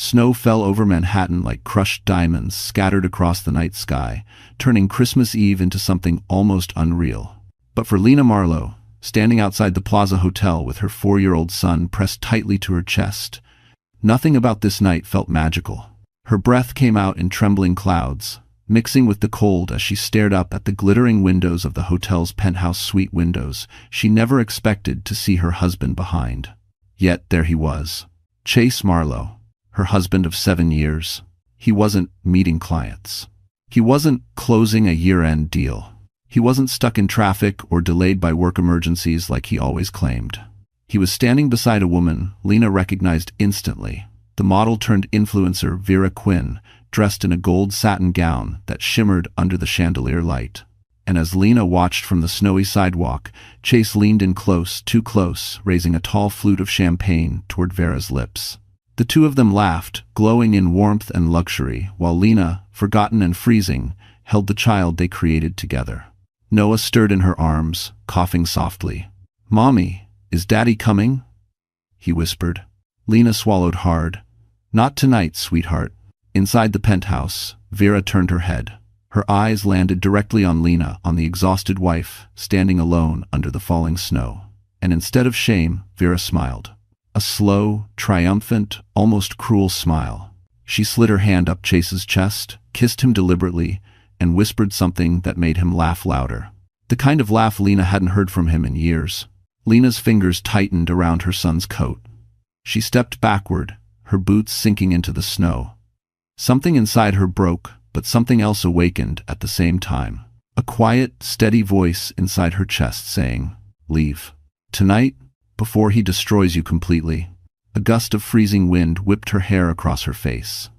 Snow fell over Manhattan like crushed diamonds scattered across the night sky, turning Christmas Eve into something almost unreal. But for Lena Marlowe, standing outside the Plaza Hotel with her 4-year-old son pressed tightly to her chest, nothing about this night felt magical. Her breath came out in trembling clouds, mixing with the cold as she stared up at the glittering windows of the hotel's penthouse suite windows she never expected to see her husband behind. Yet there he was. Chase Marlowe, her husband of 7 years. He wasn't meeting clients. He wasn't closing a year-end deal. He wasn't stuck in traffic or delayed by work emergencies like he always claimed. He was standing beside a woman Lena recognized instantly, the model-turned-influencer Vera Quinn, dressed in a gold satin gown that shimmered under the chandelier light. And as Lena watched from the snowy sidewalk, Chase leaned in close, too close, raising a tall flute of champagne toward Vera's lips. The two of them laughed, glowing in warmth and luxury, while Lena, forgotten and freezing, held the child they created together. Noah stirred in her arms, coughing softly. "Mommy, is Daddy coming?" he whispered. Lena swallowed hard. "Not tonight, sweetheart." Inside the penthouse, Vera turned her head. Her eyes landed directly on Lena, on the exhausted wife, standing alone under the falling snow. And instead of shame, Vera smiled. A slow, triumphant, almost cruel smile. She slid her hand up Chase's chest, kissed him deliberately, and whispered something that made him laugh louder. The kind of laugh Lena hadn't heard from him in years. Lena's fingers tightened around her son's coat. She stepped backward, her boots sinking into the snow. Something inside her broke, but something else awakened at the same time. A quiet, steady voice inside her chest saying, "Leave. Tonight, before he destroys you completely." A gust of freezing wind whipped her hair across her face.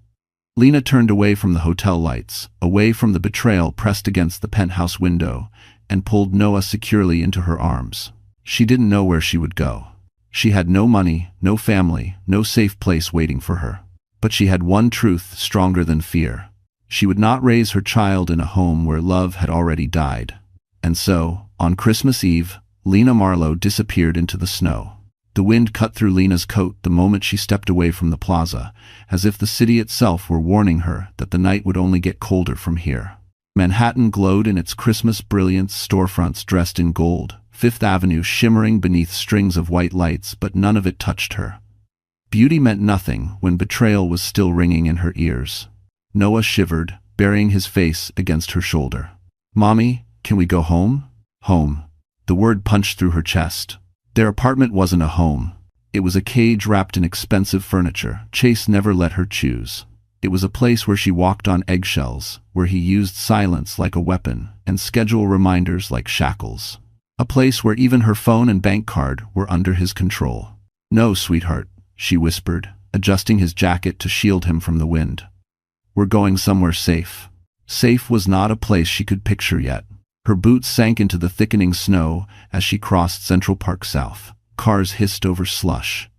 Lena turned away from the hotel lights, away from the betrayal pressed against the penthouse window, and pulled Noah securely into her arms. She didn't know where she would go. She had no money, no family, no safe place waiting for her. But she had one truth stronger than fear. She would not raise her child in a home where love had already died. And so, on Christmas Eve, Lena Marlowe disappeared into the snow. The wind cut through Lena's coat the moment she stepped away from the plaza, as if the city itself were warning her that the night would only get colder from here. Manhattan glowed in its Christmas brilliance, storefronts dressed in gold, Fifth Avenue shimmering beneath strings of white lights, but none of it touched her. Beauty meant nothing when betrayal was still ringing in her ears. Noah shivered, burying his face against her shoulder. "Mommy, can we go home?" Home. The word punched through her chest. Their apartment wasn't a home. It was a cage wrapped in expensive furniture Chase never let her choose. It was a place where she walked on eggshells, where he used silence like a weapon and schedule reminders like shackles. A place where even her phone and bank card were under his control. "No, sweetheart," she whispered, adjusting his jacket to shield him from the wind. "We're going somewhere safe." Safe was not a place she could picture yet. Her boots sank into the thickening snow as she crossed Central Park South. Cars hissed over slush.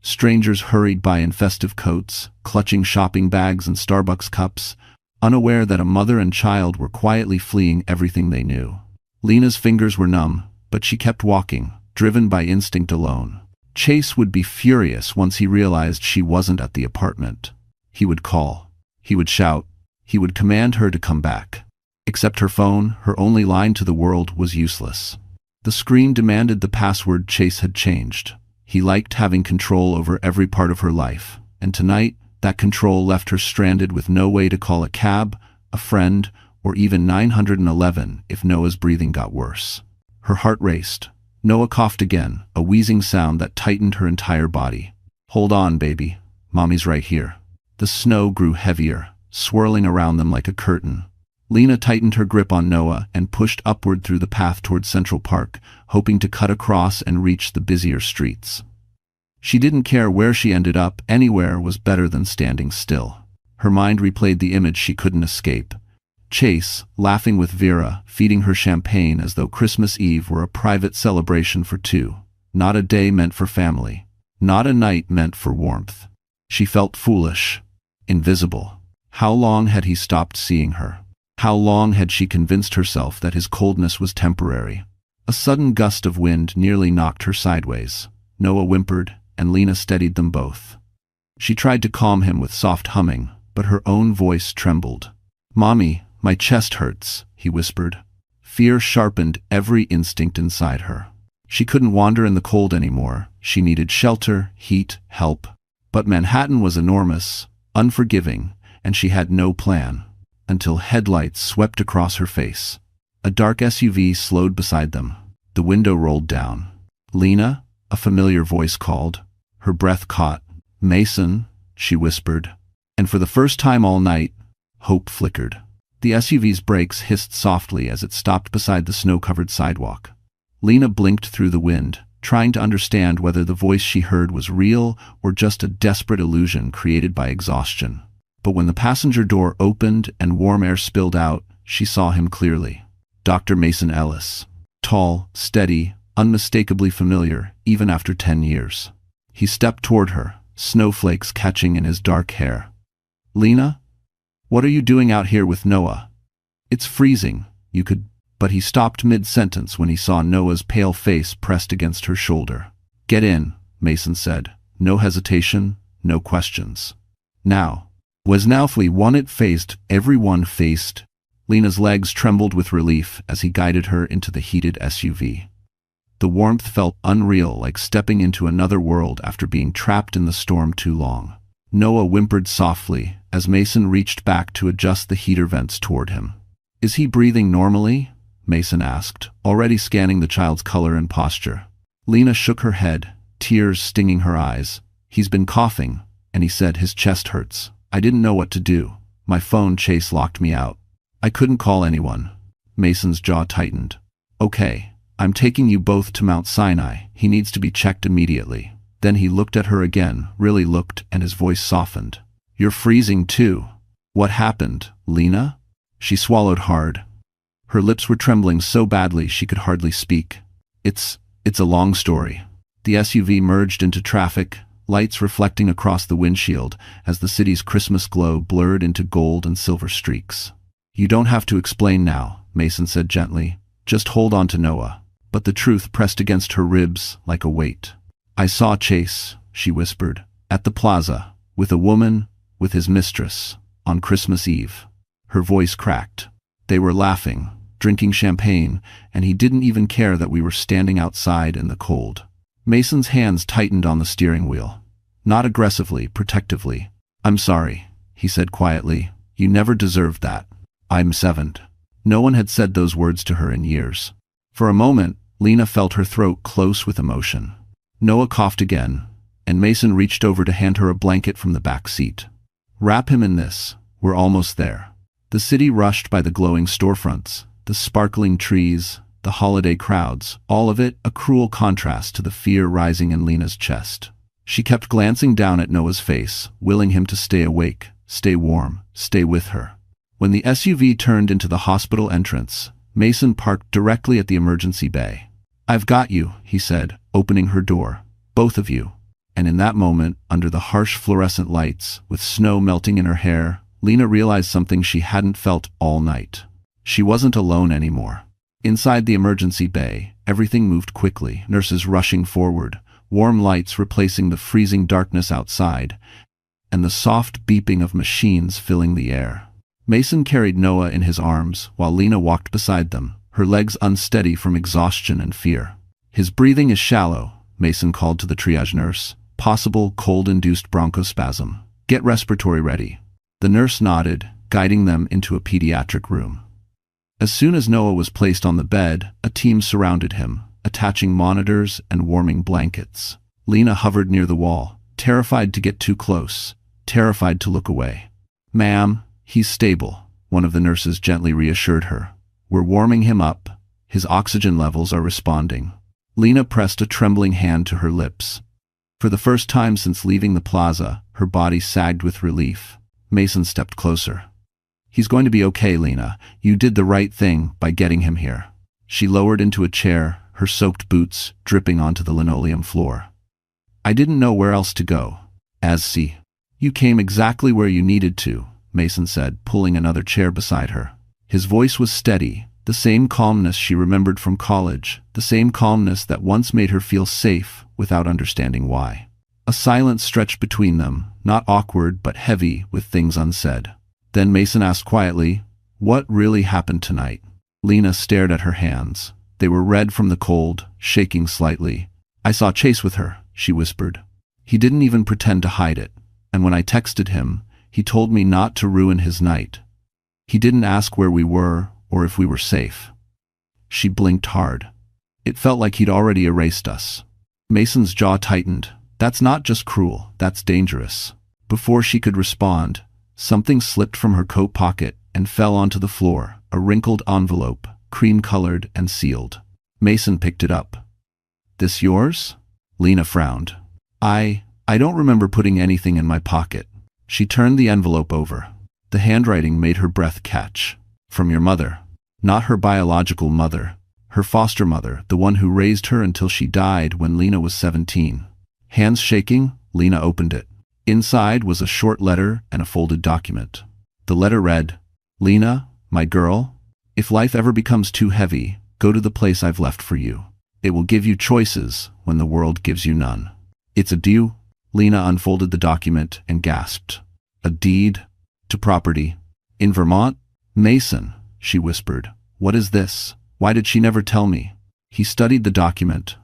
Strangers hurried by in festive coats, clutching shopping bags and Starbucks cups, unaware that a mother and child were quietly fleeing everything they knew. Lena's fingers were numb, but she kept walking, driven by instinct alone. Chase would be furious once he realized she wasn't at the apartment. He would call. He would shout. He would command her to come back. Except her phone, her only line to the world was useless. The screen demanded the password Chase had changed. He liked having control over every part of her life, and tonight, that control left her stranded with no way to call a cab, a friend, or even 911 if Noah's breathing got worse. Her heart raced. Noah coughed again, a wheezing sound that tightened her entire body. "Hold on, baby. Mommy's right here." The snow grew heavier, swirling around them like a curtain. Lena tightened her grip on Noah and pushed upward through the path toward Central Park, hoping to cut across and reach the busier streets. She didn't care where she ended up, anywhere was better than standing still. Her mind replayed the image she couldn't escape. Chase, laughing with Vera, feeding her champagne as though Christmas Eve were a private celebration for two. Not a day meant for family. Not a night meant for warmth. She felt foolish, invisible. How long had he stopped seeing her? How long had she convinced herself that his coldness was temporary? A sudden gust of wind nearly knocked her sideways. Noah whimpered, and Lena steadied them both. She tried to calm him with soft humming, but her own voice trembled. "Mommy, my chest hurts," he whispered. Fear sharpened every instinct inside her. She couldn't wander in the cold anymore. She needed shelter, heat, help. But Manhattan was enormous, unforgiving, and she had no plan. Until headlights swept across her face. A dark SUV slowed beside them. The window rolled down. "Lena?" a familiar voice called. Her breath caught. "Mason," she whispered. And for the first time all night, hope flickered. The SUV's brakes hissed softly as it stopped beside the snow-covered sidewalk. Lena blinked through the wind, trying to understand whether the voice she heard was real or just a desperate illusion created by exhaustion. But when the passenger door opened and warm air spilled out, she saw him clearly. Dr. Mason Ellis. Tall, steady, unmistakably familiar, even after 10 years. He stepped toward her, snowflakes catching in his dark hair. "Lena? What are you doing out here with Noah? It's freezing, you could—" But he stopped mid-sentence when he saw Noah's pale face pressed against her shoulder. "Get in," Mason said. No hesitation, no questions. Now. Was Naufli one it faced, everyone faced? Lena's legs trembled with relief as he guided her into the heated SUV. The warmth felt unreal, like stepping into another world after being trapped in the storm too long. Noah whimpered softly as Mason reached back to adjust the heater vents toward him. "Is he breathing normally?" Mason asked, already scanning the child's color and posture. Lena shook her head, tears stinging her eyes. "He's been coughing, and he said his chest hurts. I didn't know what to do. My phone chase locked me out. I couldn't call anyone." Mason's jaw tightened. "Okay, I'm taking you both to Mount Sinai. He needs to be checked immediately." Then he looked at her again, really looked, and his voice softened. "You're freezing too. What happened, Lena?" She swallowed hard. Her lips were trembling so badly she could hardly speak. It's a long story." The SUV merged into traffic, lights reflecting across the windshield as the city's Christmas glow blurred into gold and silver streaks. "You don't have to explain now," Mason said gently. "Just hold on to Noah." But the truth pressed against her ribs like a weight. "I saw Chase," she whispered, "at the plaza, with a woman, with his mistress, on Christmas Eve." Her voice cracked. They were laughing, drinking champagne, and he didn't even care that we were standing outside in the cold. Mason's hands tightened on the steering wheel. Not aggressively, protectively. "I'm sorry," he said quietly. "You never deserved that. I'm 7." No one had said those words to her in years. For a moment, Lena felt her throat close with emotion. Noah coughed again, and Mason reached over to hand her a blanket from the back seat. "Wrap him in this. We're almost there." The city rushed by the glowing storefronts, the sparkling trees, the holiday crowds, all of it a cruel contrast to the fear rising in Lena's chest. She kept glancing down at Noah's face, willing him to stay awake, stay warm, stay with her. When the SUV turned into the hospital entrance, Mason parked directly at the emergency bay. "I've got you," he said, opening her door. "Both of you." And in that moment, under the harsh fluorescent lights, with snow melting in her hair, Lena realized something she hadn't felt all night. She wasn't alone anymore. Inside the emergency bay, everything moved quickly, nurses rushing forward, warm lights replacing the freezing darkness outside, and the soft beeping of machines filling the air. Mason carried Noah in his arms while Lena walked beside them, her legs unsteady from exhaustion and fear. "His breathing is shallow," Mason called to the triage nurse. "Possible cold-induced bronchospasm. Get respiratory ready." The nurse nodded, guiding them into a pediatric room. As soon as Noah was placed on the bed, a team surrounded him, attaching monitors and warming blankets. Lena hovered near the wall, terrified to get too close, terrified to look away. "Ma'am, he's stable," one of the nurses gently reassured her. "We're warming him up. His oxygen levels are responding." Lena pressed a trembling hand to her lips. For the first time since leaving the plaza, her body sagged with relief. Mason stepped closer. "He's going to be okay, Lena. You did the right thing by getting him here." She lowered into a chair, her soaked boots dripping onto the linoleum floor. "I didn't know where else to go. See. You came exactly where you needed to," Mason said, pulling another chair beside her. His voice was steady, the same calmness she remembered from college, the same calmness that once made her feel safe without understanding why. A A silence stretched between them, not awkward but heavy with things unsaid. Then Mason asked quietly, "What really happened tonight?" Lena stared at her hands. They were red from the cold, shaking slightly. "I saw Chase with her," she whispered. "He didn't even pretend to hide it. And when I texted him, he told me not to ruin his night. He didn't ask where we were or if we were safe." She blinked hard. It felt like he'd already erased us. Mason's jaw tightened. "That's not just cruel, that's dangerous." Before she could respond, something slipped from her coat pocket and fell onto the floor, a wrinkled envelope, cream-colored and sealed. Mason picked it up. "This yours?" Lena frowned. I don't remember putting anything in my pocket." She turned the envelope over. The handwriting made her breath catch. "From your mother." Not her biological mother. Her foster mother, the one who raised her until she died when Lena was 17. Hands shaking, Lena opened it. Inside was a short letter and a folded document. The letter read, "Lena, my girl, if life ever becomes too heavy, go to the place I've left for you. It will give you choices when the world gives you none. It's a deal." Lena unfolded the document and gasped. "A deed to property in Vermont?" "Mason," she whispered. "What is this? Why did she never tell me?" He studied the document,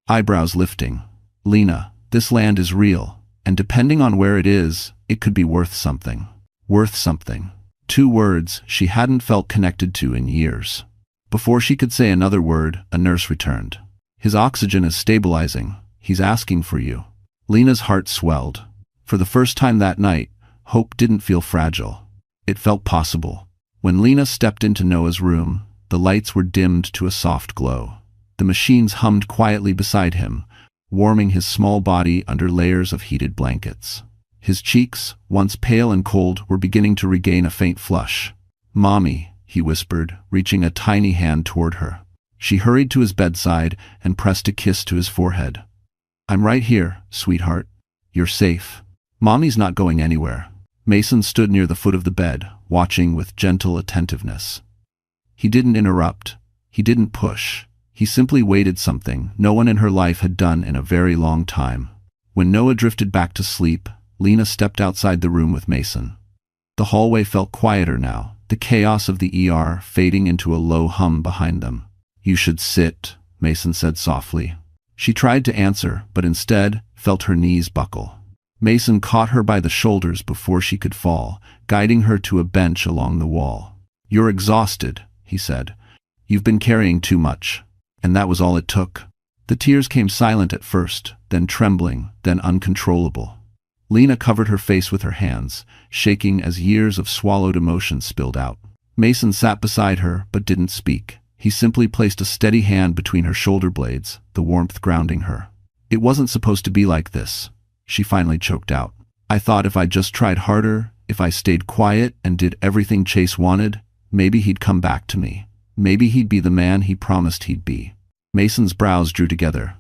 eyebrows lifting. "Lena, this land is real, and depending on where it is, it could be worth something." Worth something. 2 words she hadn't felt connected to in years. Before she could say another word, a nurse returned. "His oxygen is stabilizing. He's asking for you." Lena's heart swelled. For the first time that night, hope didn't feel fragile. It felt possible. When Lena stepped into Noah's room, the lights were dimmed to a soft glow. The machines hummed quietly beside him, warming his small body under layers of heated blankets. His cheeks, once pale and cold, were beginning to regain a faint flush. "Mommy," he whispered, reaching a tiny hand toward her. She hurried to his bedside and pressed a kiss to his forehead. "I'm right here, sweetheart. You're safe. Mommy's not going anywhere." Mason stood near the foot of the bed, watching with gentle attentiveness. He didn't interrupt. He didn't push. He simply waited, something no one in her life had done in a very long time. When Noah drifted back to sleep, Lena stepped outside the room with Mason. The hallway felt quieter now, the chaos of the ER fading into a low hum behind them. "You should sit," Mason said softly. She tried to answer, but instead felt her knees buckle. Mason caught her by the shoulders before she could fall, guiding her to a bench along the wall. "You're exhausted," he said. "You've been carrying too much." And that was all it took. The tears came silent at first, then trembling, then uncontrollable. Lena covered her face with her hands, shaking as years of swallowed emotion spilled out. Mason sat beside her but didn't speak. He simply placed a steady hand between her shoulder blades, the warmth grounding her. "It wasn't supposed to be like this," she finally choked out. "I thought if I just tried harder, if I stayed quiet and did everything Chase wanted, maybe he'd come back to me. Maybe he'd be the man he promised he'd be." Mason's brows drew together.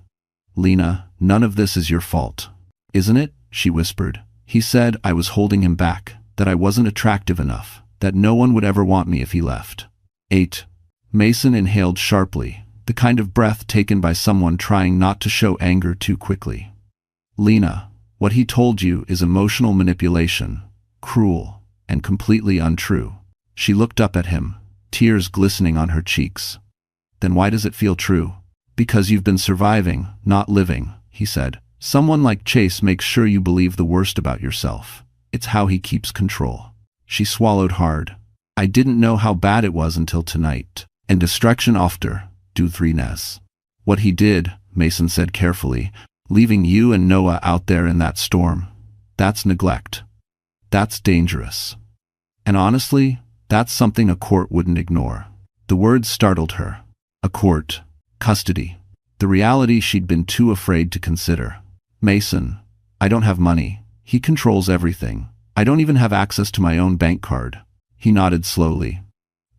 "Lena, none of this is your fault." "Isn't it?" she whispered. "He said I was holding him back, that I wasn't attractive enough, that no one would ever want me if he left." 8. Mason inhaled sharply, the kind of breath taken by someone trying not to show anger too quickly. "Lena, what he told you is emotional manipulation, cruel, and completely untrue." She looked up at him, tears glistening on her cheeks. "Then why does it feel true?" "Because you've been surviving, not living," he said. "Someone like Chase makes sure you believe the worst about yourself. It's how he keeps control." She swallowed hard. "I didn't know how bad it was until tonight. And destruction after, du threeness. What he did," Mason said carefully, "leaving you and Noah out there in that storm, that's neglect. That's dangerous. And honestly, that's something a court wouldn't ignore." The words startled her. A court. Custody. The reality she'd been too afraid to consider. "Mason, I don't have money. He controls everything. I don't even have access to my own bank card." He nodded slowly.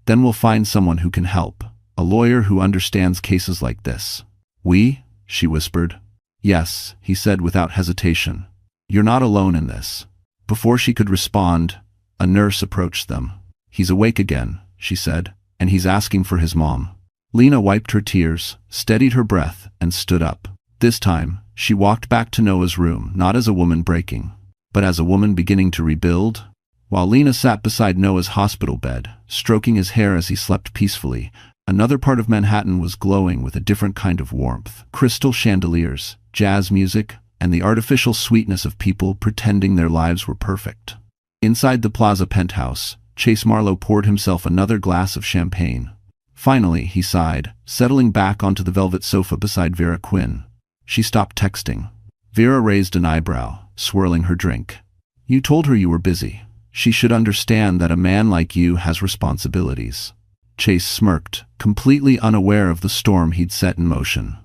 "Then we'll find someone who can help. A lawyer who understands cases like this." "We?" she whispered. "Yes," he said without hesitation. "You're not alone in this." Before she could respond, a nurse approached them. "He's awake again," she said, "and he's asking for his mom." Lena wiped her tears, steadied her breath, and stood up. This time, She walked back to Noah's room, not as a woman breaking, but as a woman beginning to rebuild. While Lena sat beside Noah's hospital bed, stroking his hair as he slept peacefully, another part of Manhattan was glowing with a different kind of warmth. Crystal chandeliers, jazz music, and the artificial sweetness of people pretending their lives were perfect. Inside the Plaza penthouse, Chase Marlowe poured himself another glass of champagne. Finally, he sighed, settling back onto the velvet sofa beside Vera Quinn. She stopped texting. Vera raised an eyebrow, swirling her drink. You told her you were busy. She should understand that a man like you has responsibilities. Chase smirked, completely unaware of the storm he'd set in motion.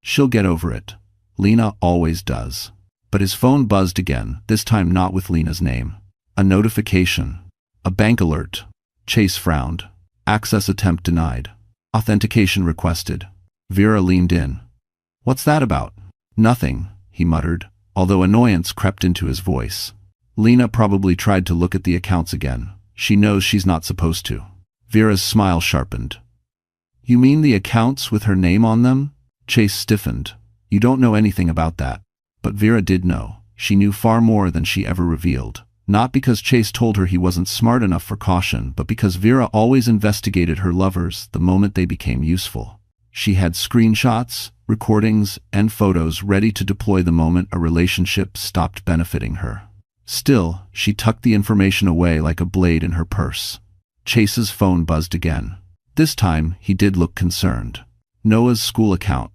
She'll get over it. Lena always does. But his phone buzzed again, this time not with Lena's name. A notification. A bank alert. Chase frowned. Access attempt denied. Authentication requested. Vera leaned in. What's that about? Nothing, he muttered, although annoyance crept into his voice. Lena probably tried to look at the accounts again. She knows she's not supposed to. Vera's smile sharpened. You mean the accounts with her name on them? Chase stiffened. You don't know anything about that. But Vera did know. She knew far more than she ever revealed. Not because Chase told her he wasn't smart enough for caution, but because Vera always investigated her lovers the moment they became useful. She had screenshots, recordings, and photos ready to deploy the moment a relationship stopped benefiting her. Still, she tucked the information away like a blade in her purse. Chase's phone buzzed again. This time, he did look concerned. Noah's school account.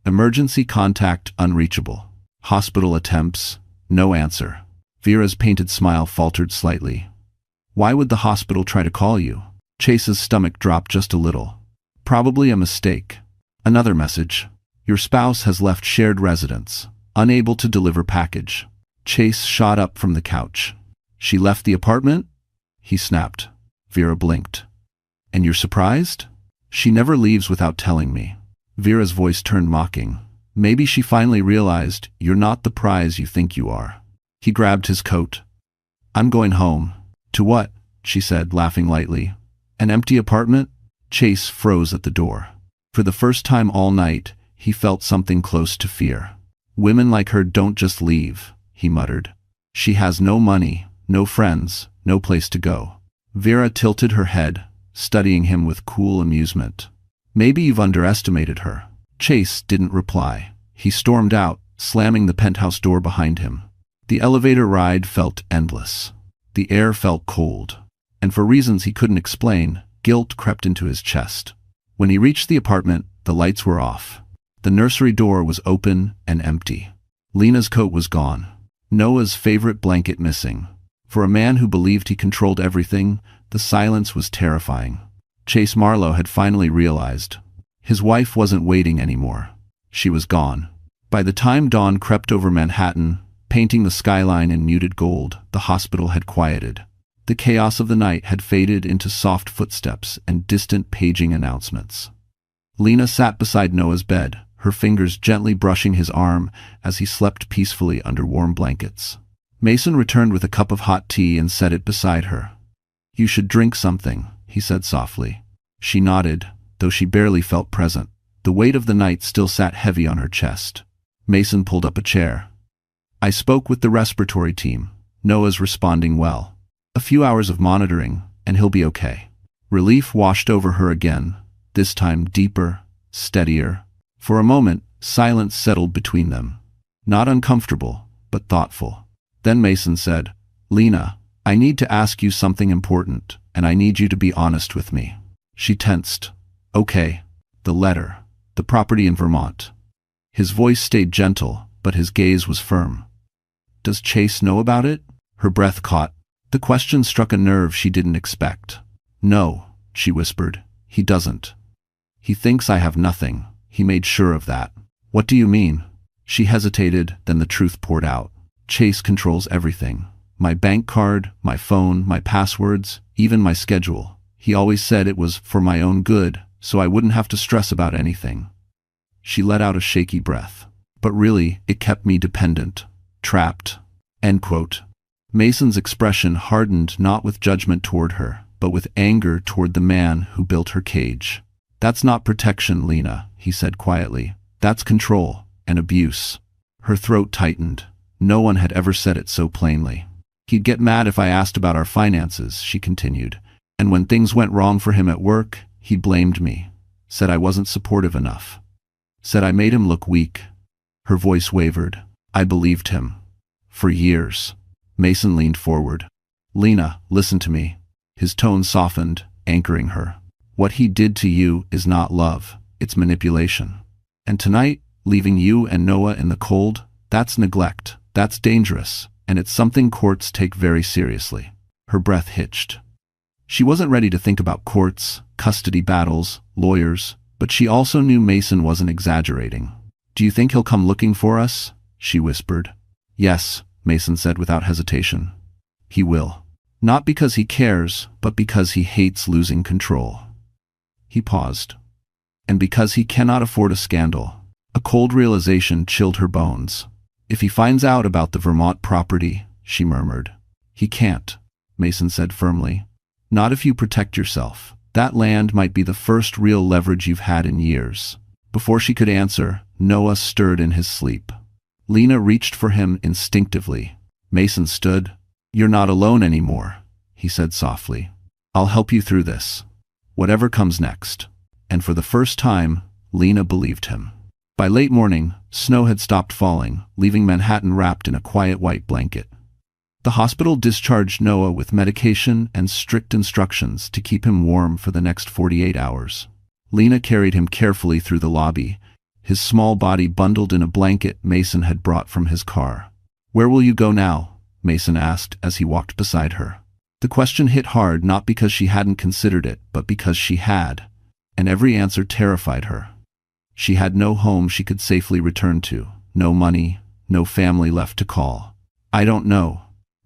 Emergency contact unreachable. Hospital attempts, no answer. Vera's painted smile faltered slightly. Why would the hospital try to call you? Chase's stomach dropped just a little. Probably a mistake. Another message. Your spouse has left shared residence. Unable to deliver package. Chase shot up from the couch. She left the apartment? He snapped. Vera blinked. And you're surprised? She never leaves without telling me. Vera's voice turned mocking. Maybe she finally realized you're not the prize you think you are. He grabbed his coat. I'm going home. To what? She said, laughing lightly. An empty apartment? Chase froze at the door. For the first time all night, he felt something close to fear. Women like her don't just leave, he muttered. She has no money, no friends, no place to go. Vera tilted her head, studying him with cool amusement. Maybe you've underestimated her. Chase didn't reply. He stormed out, slamming the penthouse door behind him. The elevator ride felt endless. The air felt cold. And for reasons he couldn't explain, guilt crept into his chest. When he reached the apartment, the lights were off. The nursery door was open and empty. Lena's coat was gone. Noah's favorite blanket missing. For a man who believed he controlled everything, the silence was terrifying. Chase Marlowe had finally realized. His wife wasn't waiting anymore. She was gone. By the time dawn crept over Manhattan, painting the skyline in muted gold, the hospital had quieted. The chaos of the night had faded into soft footsteps and distant paging announcements. Lena sat beside Noah's bed, her fingers gently brushing his arm as he slept peacefully under warm blankets. Mason returned with a cup of hot tea and set it beside her. You should drink something, he said softly. She nodded, though she barely felt present. The weight of the night still sat heavy on her chest. Mason pulled up a chair. I spoke with the respiratory team. Noah's responding well. A few hours of monitoring, and he'll be okay. Relief washed over her again, this time deeper, steadier. For a moment, silence settled between them. Not uncomfortable, but thoughtful. Then Mason said, Lena, I need to ask you something important, and I need you to be honest with me. She tensed. Okay. The letter. The property in Vermont. His voice stayed gentle, but his gaze was firm. Does Chase know about it? Her breath caught. The question struck a nerve she didn't expect. No, she whispered. He doesn't. He thinks I have nothing. He made sure of that. What do you mean? She hesitated, then the truth poured out. Chase controls everything. My bank card, my phone, my passwords, even my schedule. He always said it was for my own good, so I wouldn't have to stress about anything. She let out a shaky breath. But really, it kept me dependent. Trapped. End quote. Mason's expression hardened not with judgment toward her, but with anger toward the man who built her cage. That's not protection, Lena, he said quietly. That's control and abuse. Her throat tightened. No one had ever said it so plainly. He'd get mad if I asked about our finances, she continued. And when things went wrong for him at work, he blamed me. Said I wasn't supportive enough. Said I made him look weak. Her voice wavered. I believed him. For years. Mason leaned forward. Lena, listen to me. His tone softened, anchoring her. What he did to you is not love, it's manipulation. And tonight, leaving you and Noah in the cold, that's neglect, that's dangerous, and it's something courts take very seriously. Her breath hitched. She wasn't ready to think about courts, custody battles, lawyers, but she also knew Mason wasn't exaggerating. Do you think he'll come looking for us? She whispered. Yes, Mason said without hesitation. He will. Not because he cares, but because he hates losing control. He paused. And because he cannot afford a scandal. A cold realization chilled her bones. If he finds out about the Vermont property, she murmured. He can't, Mason said firmly. Not if you protect yourself. That land might be the first real leverage you've had in years. Before she could answer, Noah stirred in his sleep. Lena reached for him instinctively. Mason stood. You're not alone anymore, he said softly. I'll help you through this. Whatever comes next. And for the first time, Lena believed him. By late morning, snow had stopped falling, leaving Manhattan wrapped in a quiet white blanket. The hospital discharged Noah with medication and strict instructions to keep him warm for the next 48 hours. Lena carried him carefully through the lobby, his small body bundled in a blanket Mason had brought from his car. Where will you go now? Mason asked as he walked beside her. The question hit hard not because she hadn't considered it, but because she had, and every answer terrified her. She had no home she could safely return to, no money, no family left to call. I don't know,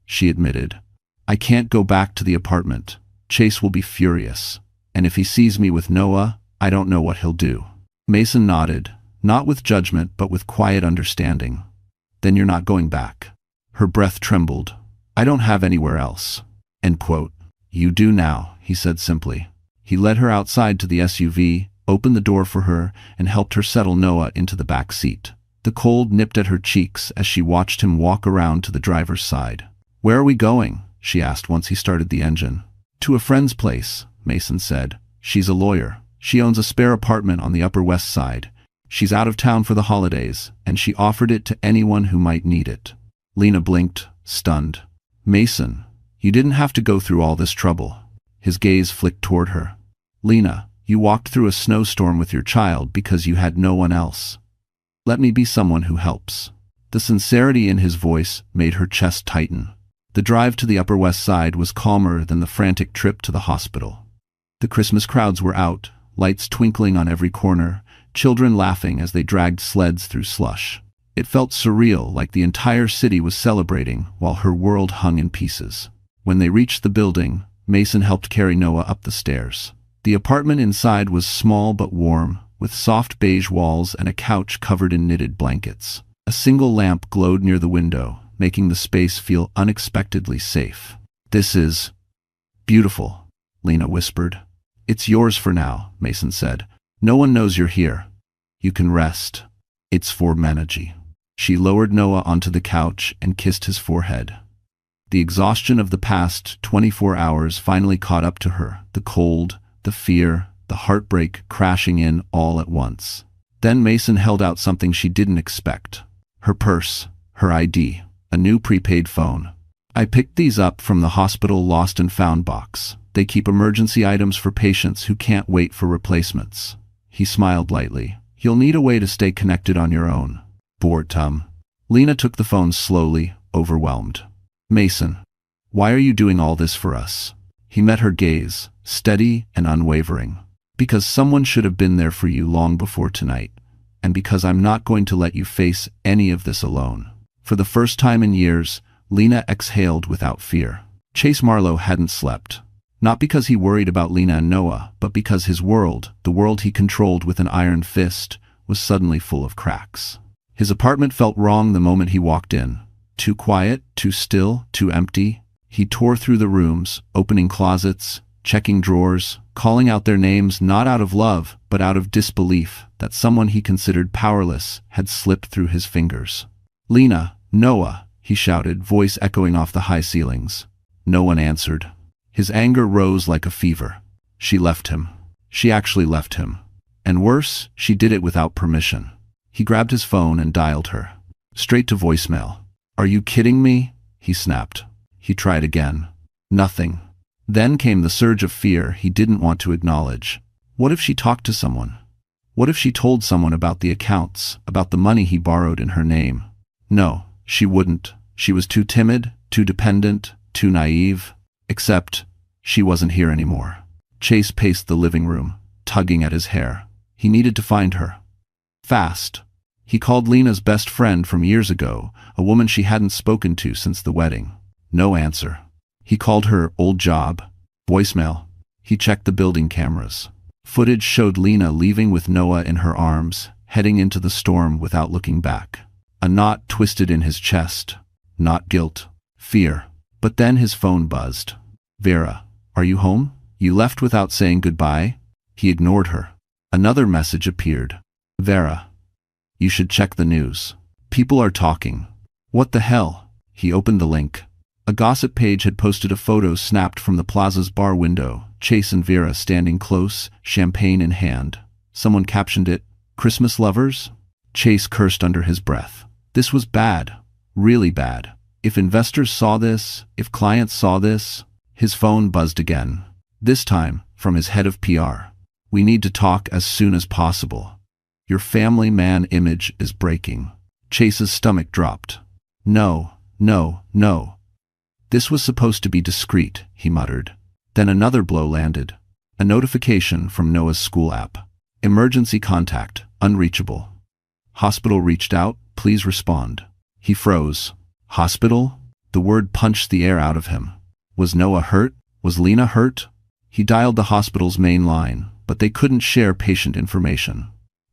she admitted. I can't go back to the apartment. Chase will be furious. And if he sees me with Noah, I don't know what he'll do. Mason nodded, not with judgment but with quiet understanding. Then you're not going back. Her breath trembled. I don't have anywhere else. End quote. You do now, he said simply. He led her outside to the SUV, opened the door for her, and helped her settle Noah into the back seat. The cold nipped at her cheeks as she watched him walk around to the driver's side. Where are we going? She asked once he started the engine. To a friend's place, Mason said. She's a lawyer. She owns a spare apartment on the Upper West Side. She's out of town for the holidays, and she offered it to anyone who might need it. Lena blinked, stunned. Mason, you didn't have to go through all this trouble. His gaze flicked toward her. Lena, you walked through a snowstorm with your child because you had no one else. Let me be someone who helps. The sincerity in his voice made her chest tighten. The drive to the Upper West Side was calmer than the frantic trip to the hospital. The Christmas crowds were out, lights twinkling on every corner, children laughing as they dragged sleds through slush. It felt surreal, like the entire city was celebrating while her world hung in pieces. When they reached the building, Mason helped carry Noah up the stairs. The apartment inside was small but warm, with soft beige walls and a couch covered in knitted blankets. A single lamp glowed near the window, making the space feel unexpectedly safe. This is beautiful, Lena whispered. It's yours for now, Mason said. No one knows you're here. You can rest. It's for Manaji. She lowered Noah onto the couch and kissed his forehead. The exhaustion of the past 24 hours finally caught up to her, the cold, the fear, the heartbreak crashing in all at once. Then Mason held out something she didn't expect. Her purse, her ID, a new prepaid phone. I picked these up from the hospital lost and found box. They keep emergency items for patients who can't wait for replacements. He smiled lightly. You'll need a way to stay connected on your own. Boredom. Lena took the phone slowly, overwhelmed. Mason, why are you doing all this for us? He met her gaze, steady and unwavering. Because someone should have been there for you long before tonight. And because I'm not going to let you face any of this alone. For the first time in years, Lena exhaled without fear. Chase Marlowe hadn't slept. Not because he worried about Lena and Noah, but because his world, the world he controlled with an iron fist, was suddenly full of cracks. His apartment felt wrong the moment he walked in. Too quiet, too still, too empty. He tore through the rooms, opening closets, checking drawers, calling out their names not out of love, but out of disbelief that someone he considered powerless had slipped through his fingers. "Lena, Noah," he shouted, voice echoing off the high ceilings. No one answered. His anger rose like a fever. She left him. She actually left him. And worse, she did it without permission. He grabbed his phone and dialed her. Straight to voicemail. "Are you kidding me?" he snapped. He tried again. Nothing. Then came the surge of fear he didn't want to acknowledge. What if she talked to someone? What if she told someone about the accounts, about the money he borrowed in her name? No, she wouldn't. She was too timid, too dependent, too naive. Except, she wasn't here anymore. Chase paced the living room, tugging at his hair. He needed to find her. Fast. He called Lena's best friend from years ago, a woman she hadn't spoken to since the wedding. No answer. He called her old job. Voicemail. He checked the building cameras. Footage showed Lena leaving with Noah in her arms, heading into the storm without looking back. A knot twisted in his chest. Not guilt. Fear. But then his phone buzzed. "Vera, are you home? You left without saying goodbye?" He ignored her. Another message appeared. "Vera, you should check the news. People are talking." What the hell? He opened the link. A gossip page had posted a photo snapped from the plaza's bar window, Chase and Vera standing close, champagne in hand. Someone captioned it, "Christmas lovers?" Chase cursed under his breath. This was bad. Really bad. If investors saw this, if clients saw this. His phone buzzed again. This time, from his head of PR. "We need to talk as soon as possible. Your family man image is breaking." Chase's stomach dropped. No, no, no. This was supposed to be discreet, he muttered. Then another blow landed. A notification from Noah's school app. "Emergency contact, unreachable. Hospital reached out, please respond." He froze. Hospital? The word punched the air out of him. Was Noah hurt? Was Lena hurt? He dialed the hospital's main line, but they couldn't share patient information.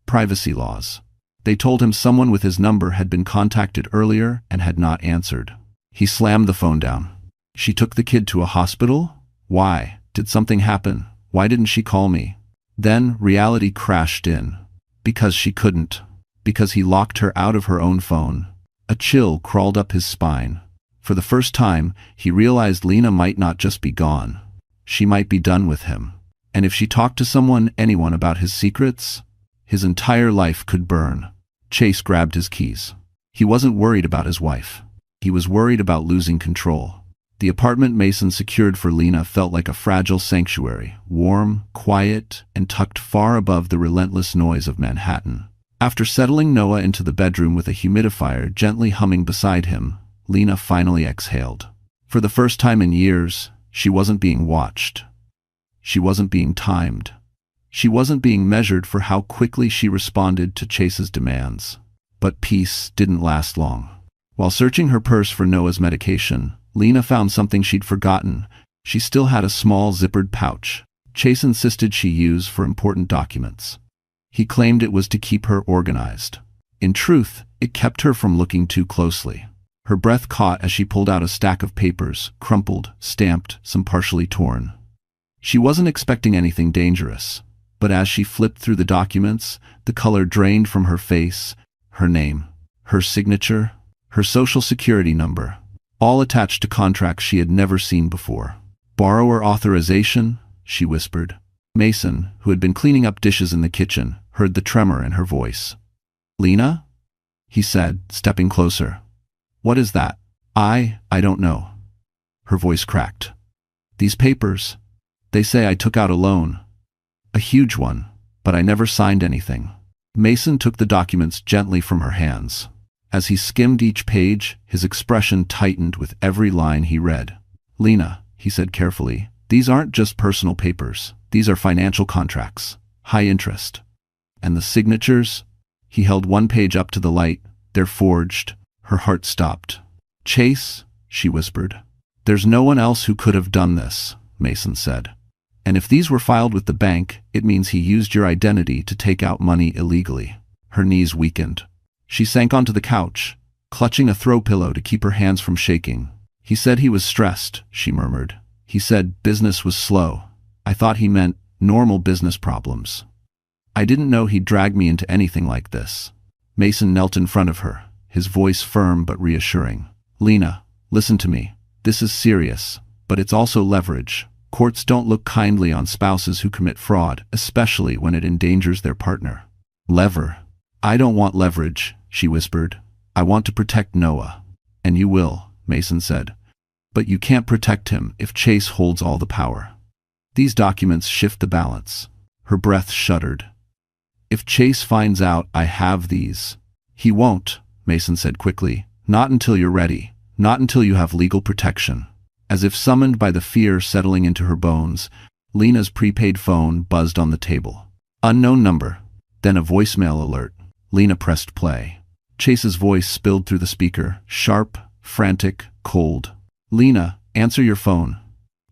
Privacy laws. They told him someone with his number had been contacted earlier and had not answered. He slammed the phone down. She took the kid to a hospital? Why? Did something happen? Why didn't she call me? Then reality crashed in. Because she couldn't. Because he locked her out of her own phone. A chill crawled up his spine. For the first time, he realized Lena might not just be gone. She might be done with him. And if she talked to someone, anyone, about his secrets, his entire life could burn. Chase grabbed his keys. He wasn't worried about his wife. He was worried about losing control. The apartment Mason secured for Lena felt like a fragile sanctuary, warm, quiet, and tucked far above the relentless noise of Manhattan. After settling Noah into the bedroom with a humidifier gently humming beside him, Lena finally exhaled. For the first time in years, she wasn't being watched. She wasn't being timed. She wasn't being measured for how quickly she responded to Chase's demands. But peace didn't last long. While searching her purse for Noah's medication, Lena found something she'd forgotten. She still had a small zippered pouch. Chase insisted she use for important documents. He claimed it was to keep her organized. In truth, it kept her from looking too closely. Her breath caught as she pulled out a stack of papers, crumpled, stamped, some partially torn. She wasn't expecting anything dangerous, but as she flipped through the documents, the color drained from her face. Her name, her signature, her social security number, all attached to contracts she had never seen before. "Borrower authorization," she whispered. Mason, who had been cleaning up dishes in the kitchen, heard the tremor in her voice. "Lena?" he said, stepping closer. "What is that?" I don't know." Her voice cracked. "These papers, they say I took out a loan. A huge one, but I never signed anything." Mason took the documents gently from her hands. As he skimmed each page, his expression tightened with every line he read. "Lena," he said carefully, "these aren't just personal papers. These are financial contracts. High interest. And the signatures?" He held one page up to the light. "They're forged." Her heart stopped. "Chase," she whispered. "There's no one else who could have done this," Mason said. "And if these were filed with the bank, it means he used your identity to take out money illegally." Her knees weakened. She sank onto the couch, clutching a throw pillow to keep her hands from shaking. "He said he was stressed," she murmured. "He said business was slow. I thought he meant normal business problems. I didn't know he'd drag me into anything like this." Mason knelt in front of her, his voice firm but reassuring. "Lena, listen to me. This is serious, but it's also leverage. Courts don't look kindly on spouses who commit fraud, especially when it endangers their partner." "Lever? I don't want leverage," she whispered. "I want to protect Noah." "And you will," Mason said. "But you can't protect him if Chase holds all the power. These documents shift the balance." Her breath shuddered. "If Chase finds out I have these—" "He won't," Mason said quickly. "Not until you're ready. Not until you have legal protection." As if summoned by the fear settling into her bones, Lena's prepaid phone buzzed on the table. Unknown number. Then a voicemail alert. Lena pressed play. Chase's voice spilled through the speaker, sharp, frantic, cold. "Lena, answer your phone.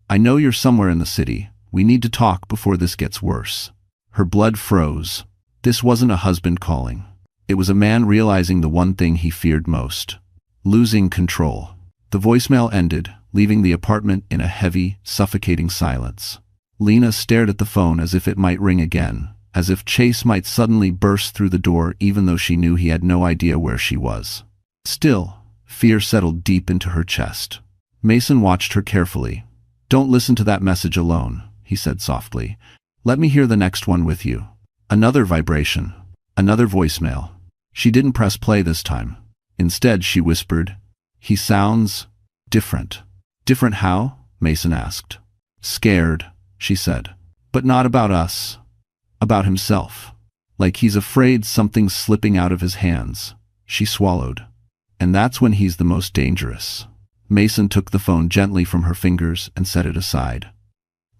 I know you're somewhere in the city. We need to talk before this gets worse." Her blood froze. This wasn't a husband calling. It was a man realizing the one thing he feared most: losing control. The voicemail ended, leaving the apartment in a heavy, suffocating silence. Lena stared at the phone as if it might ring again, as if Chase might suddenly burst through the door even though she knew he had no idea where she was. Still, fear settled deep into her chest. Mason watched her carefully. "Don't listen to that message alone," he said softly. "Let me hear the next one with you." Another vibration. Another voicemail. She didn't press play this time. Instead, she whispered, "He sounds different." "Different how?" Mason asked. "Scared," she said. "But not about us. About himself. Like he's afraid something's slipping out of his hands." She swallowed. "And that's when he's the most dangerous." Mason took the phone gently from her fingers and set it aside.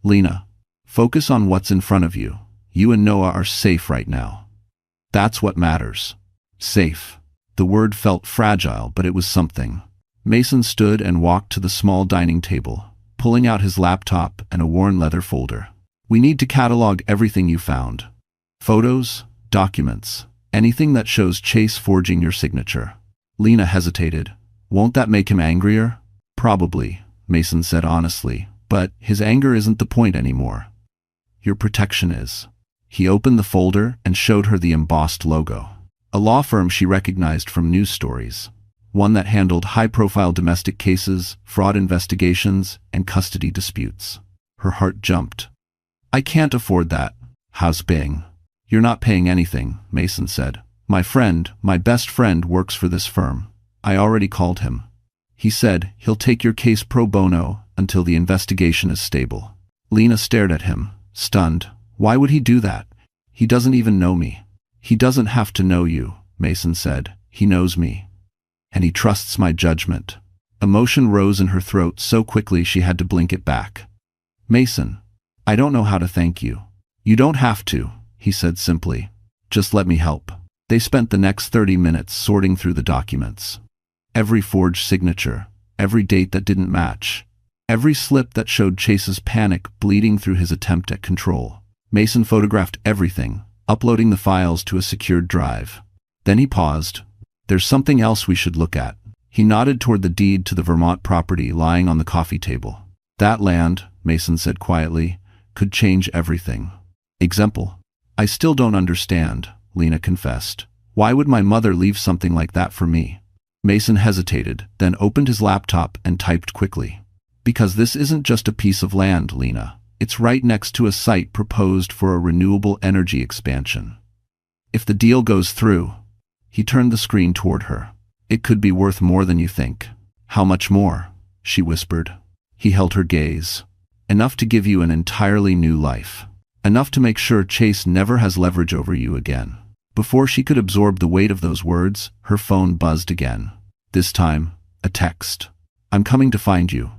"Lena, focus on what's in front of you. You and Noah are safe right now. That's what matters." Safe. The word felt fragile, but it was something. Mason stood and walked to the small dining table, pulling out his laptop and a worn leather folder. "We need to catalog everything you found. Photos, documents, anything that shows Chase forging your signature." Lena hesitated. "Won't that make him angrier?" "Probably," Mason said honestly, "but his anger isn't the point anymore. Your protection is." He opened the folder and showed her the embossed logo. A law firm she recognized from news stories. One that handled high-profile domestic cases, fraud investigations, and custody disputes. Her heart jumped. "I can't afford that." "How's Bing?" "You're not paying anything," Mason said. "My friend, my best friend, works for this firm. I already called him. He said he'll take your case pro bono until the investigation is stable." Lena stared at him, stunned. "Why would he do that? He doesn't even know me." "He doesn't have to know you," Mason said. "He knows me. And he trusts my judgment." Emotion rose in her throat so quickly she had to blink it back. "Mason, I don't know how to thank you." "You don't have to," he said simply. "Just let me help." They spent the next 30 minutes sorting through the documents. Every forged signature, every date that didn't match, every slip that showed Chase's panic bleeding through his attempt at control. Mason photographed everything, uploading the files to a secured drive. Then he paused. "There's something else we should look at." He nodded toward the deed to the Vermont property lying on the coffee table. "That land," Mason said quietly, "could change everything." "Example?" "I still don't understand," Lena confessed. "Why would my mother leave something like that for me?" Mason hesitated, then opened his laptop and typed quickly. "Because this isn't just a piece of land, Lena. It's right next to a site proposed for a renewable energy expansion. If the deal goes through—" He turned the screen toward her. "It could be worth more than you think." "How much more?" she whispered. He held her gaze. "Enough to give you an entirely new life. Enough to make sure Chase never has leverage over you again." Before she could absorb the weight of those words, her phone buzzed again. This time, a text. "I'm coming to find you.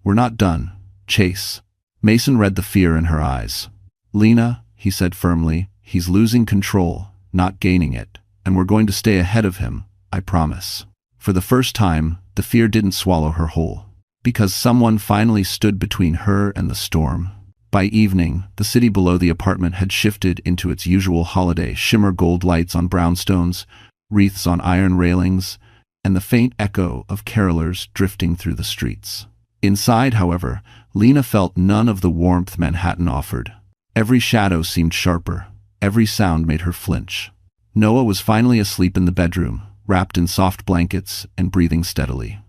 We're not done. Chase." Mason read the fear in her eyes. "Lena," he said firmly, "he's losing control, not gaining it, and we're going to stay ahead of him, I promise." For the first time, the fear didn't swallow her whole. Because someone finally stood between her and the storm. By evening, the city below the apartment had shifted into its usual holiday shimmer: gold lights on brownstones, wreaths on iron railings, and the faint echo of carolers drifting through the streets. Inside, however, Lena felt none of the warmth Manhattan offered. Every shadow seemed sharper. Every sound made her flinch. Noah was finally asleep in the bedroom, wrapped in soft blankets and breathing steadily.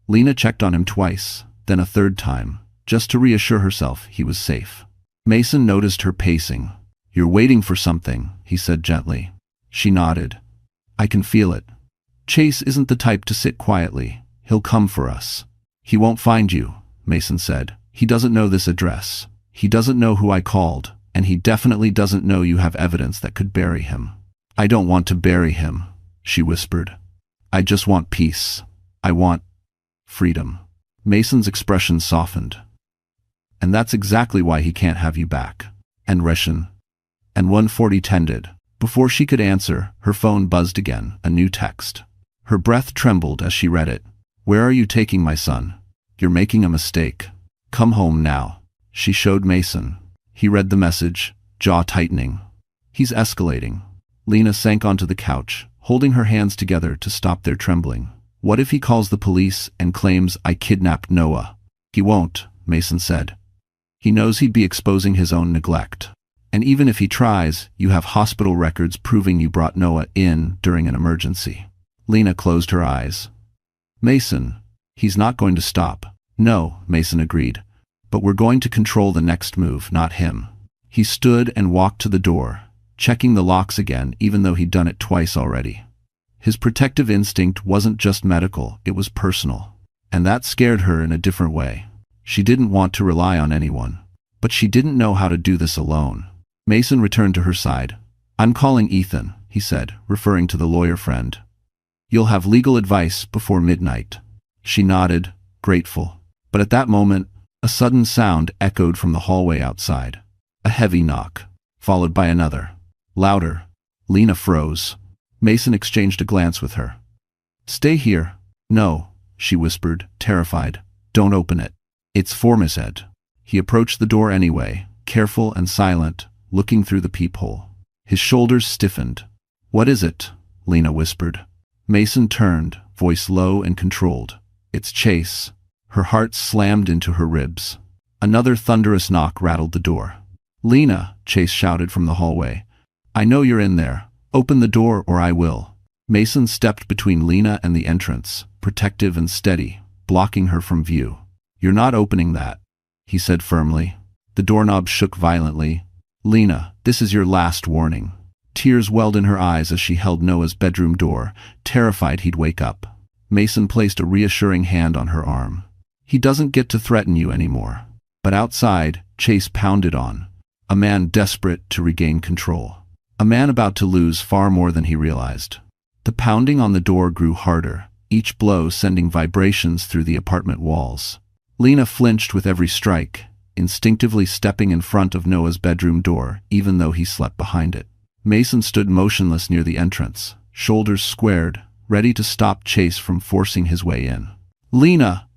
Lena checked on him twice, then a third time, just to reassure herself he was safe. Mason noticed her pacing. "You're waiting for something," he said gently. She nodded. "I can feel it. Chase isn't the type to sit quietly. He'll come for us." "He won't find you," Mason said. "He doesn't know this address. He doesn't know who I called, and he definitely doesn't know you have evidence that could bury him." "I don't want to bury him," she whispered. "I just want peace. I want freedom." Mason's expression softened. "And that's exactly why he can't have you back." "And Reshin?" And 140 tended. Before she could answer, her phone buzzed again, a new text. Her breath trembled as she read it. "Where are you taking my son? You're making a mistake. Come home now." She showed Mason. He read the message, jaw tightening. "He's escalating." Lena sank onto the couch, holding her hands together to stop their trembling. "What if he calls the police and claims I kidnapped Noah?" "He won't," Mason said. "He knows he'd be exposing his own neglect. And even if he tries, you have hospital records proving you brought Noah in during an emergency." Lena closed her eyes. "Mason, he's not going to stop." "No," Mason agreed. "But we're going to control the next move, not him." He stood and walked to the door, checking the locks again even though he'd done it twice already. His protective instinct wasn't just medical, it was personal. And that scared her in a different way. She didn't want to rely on anyone. But she didn't know how to do this alone. Mason returned to her side. "I'm calling Ethan," he said, referring to the lawyer friend. "You'll have legal advice before midnight." She nodded, grateful. But at that moment, a sudden sound echoed from the hallway outside. A heavy knock, followed by another. Louder. Lena froze. Mason exchanged a glance with her. "Stay here." "No," she whispered, terrified. "Don't open it. It's for Miss Ed." He approached the door anyway, careful and silent, looking through the peephole. His shoulders stiffened. "What is it?" Lena whispered. Mason turned, voice low and controlled. "It's Chase." Her heart slammed into her ribs. Another thunderous knock rattled the door. "Lena," Chase shouted from the hallway. "I know you're in there. Open the door or I will." Mason stepped between Lena and the entrance, protective and steady, blocking her from view. "You're not opening that," he said firmly. The doorknob shook violently. "Lena, this is your last warning." Tears welled in her eyes as she held Noah's bedroom door, terrified he'd wake up. Mason placed a reassuring hand on her arm. "He doesn't get to threaten you anymore." But outside, Chase pounded on, a man desperate to regain control. A man about to lose far more than he realized. The pounding on the door grew harder, each blow sending vibrations through the apartment walls. Lena flinched with every strike, instinctively stepping in front of Noah's bedroom door, even though he slept behind it. Mason stood motionless near the entrance, shoulders squared, ready to stop Chase from forcing his way in. "Lena!"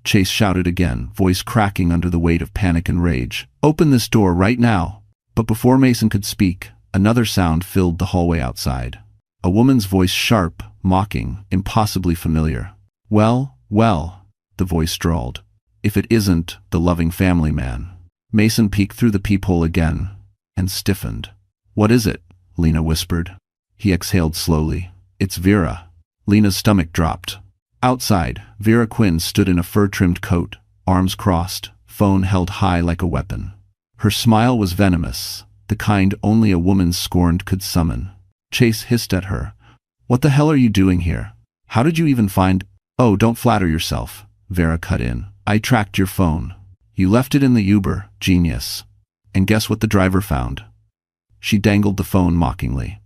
Chase shouted again, voice cracking under the weight of panic and rage. "Open this door right now!" But before Mason could speak, another sound filled the hallway outside. A woman's voice, sharp, mocking, impossibly familiar. Well," the voice drawled. "If it isn't the loving family man." Mason peeked through the peephole again, and stiffened. "What is it?" Lena whispered. He exhaled slowly. "It's Vera." Lena's stomach dropped. Outside, Vera Quinn stood in a fur-trimmed coat, arms crossed, phone held high like a weapon. Her smile was venomous, the kind only a woman scorned could summon. Chase hissed at her. "What the hell are you doing here? How did you even find—" "Oh, don't flatter yourself," Vera cut in. "I tracked your phone. You left it in the Uber, genius. And guess what the driver found?" She dangled the phone mockingly.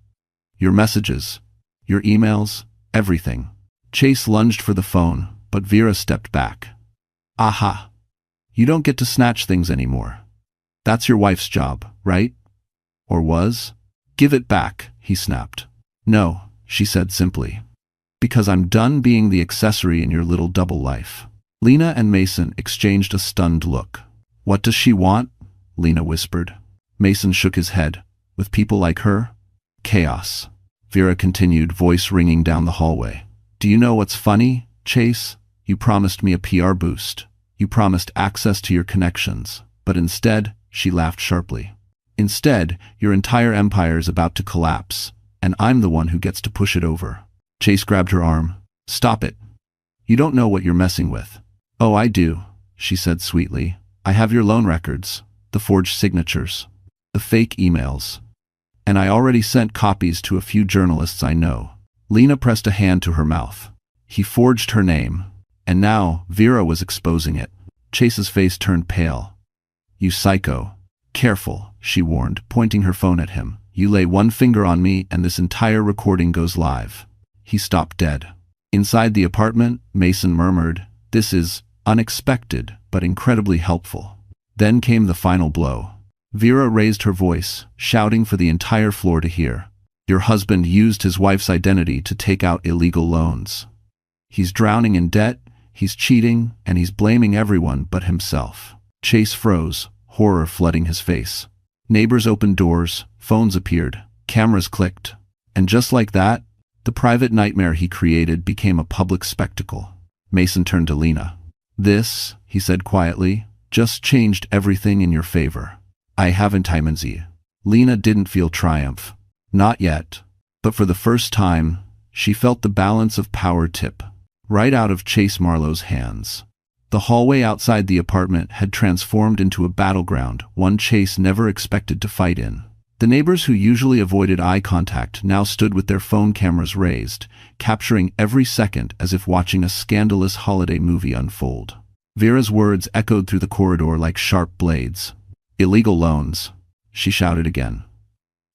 "Your messages. Your emails. Everything." Chase lunged for the phone, but Vera stepped back. "Aha. You don't get to snatch things anymore. That's your wife's job, right? Or was? Give it back," he snapped. "No," she said simply. "Because I'm done being the accessory in your little double life." Lena and Mason exchanged a stunned look. "What does she want?" Lena whispered. Mason shook his head. "With people like her? Chaos." Vera continued, voice ringing down the hallway. "Do you know what's funny, Chase? You promised me a PR boost. You promised access to your connections. But instead," she laughed sharply. "Instead, your entire empire is about to collapse, and I'm the one who gets to push it over." Chase grabbed her arm. Stop it. You don't know what you're messing with. Oh, I do, she said sweetly. I have your loan records, the forged signatures, the fake emails. And I already sent copies to a few journalists I know. Lena pressed a hand to her mouth. He forged her name. And now, Vera was exposing it. Chase's face turned pale. You psycho. Careful, she warned, pointing her phone at him. You lay one finger on me and this entire recording goes live. He stopped dead. Inside the apartment, Mason murmured, This is unexpected, but incredibly helpful. Then came the final blow. Vera raised her voice, shouting for the entire floor to hear. Your husband used his wife's identity to take out illegal loans. He's drowning in debt, he's cheating, and he's blaming everyone but himself. Chase froze, horror flooding his face. Neighbors opened doors, phones appeared, cameras clicked. And just like that, the private nightmare he created became a public spectacle. Mason turned to Lena. This, he said quietly, just changed everything in your favor. I haven't Sie. Lena didn't feel triumph. Not yet. But for the first time, she felt the balance of power tip right out of Chase Marlowe's hands. The hallway outside the apartment had transformed into a battleground, one Chase never expected to fight in. The neighbors who usually avoided eye contact now stood with their phone cameras raised, capturing every second as if watching a scandalous holiday movie unfold. Vera's words echoed through the corridor like sharp blades. Illegal loans, she shouted again.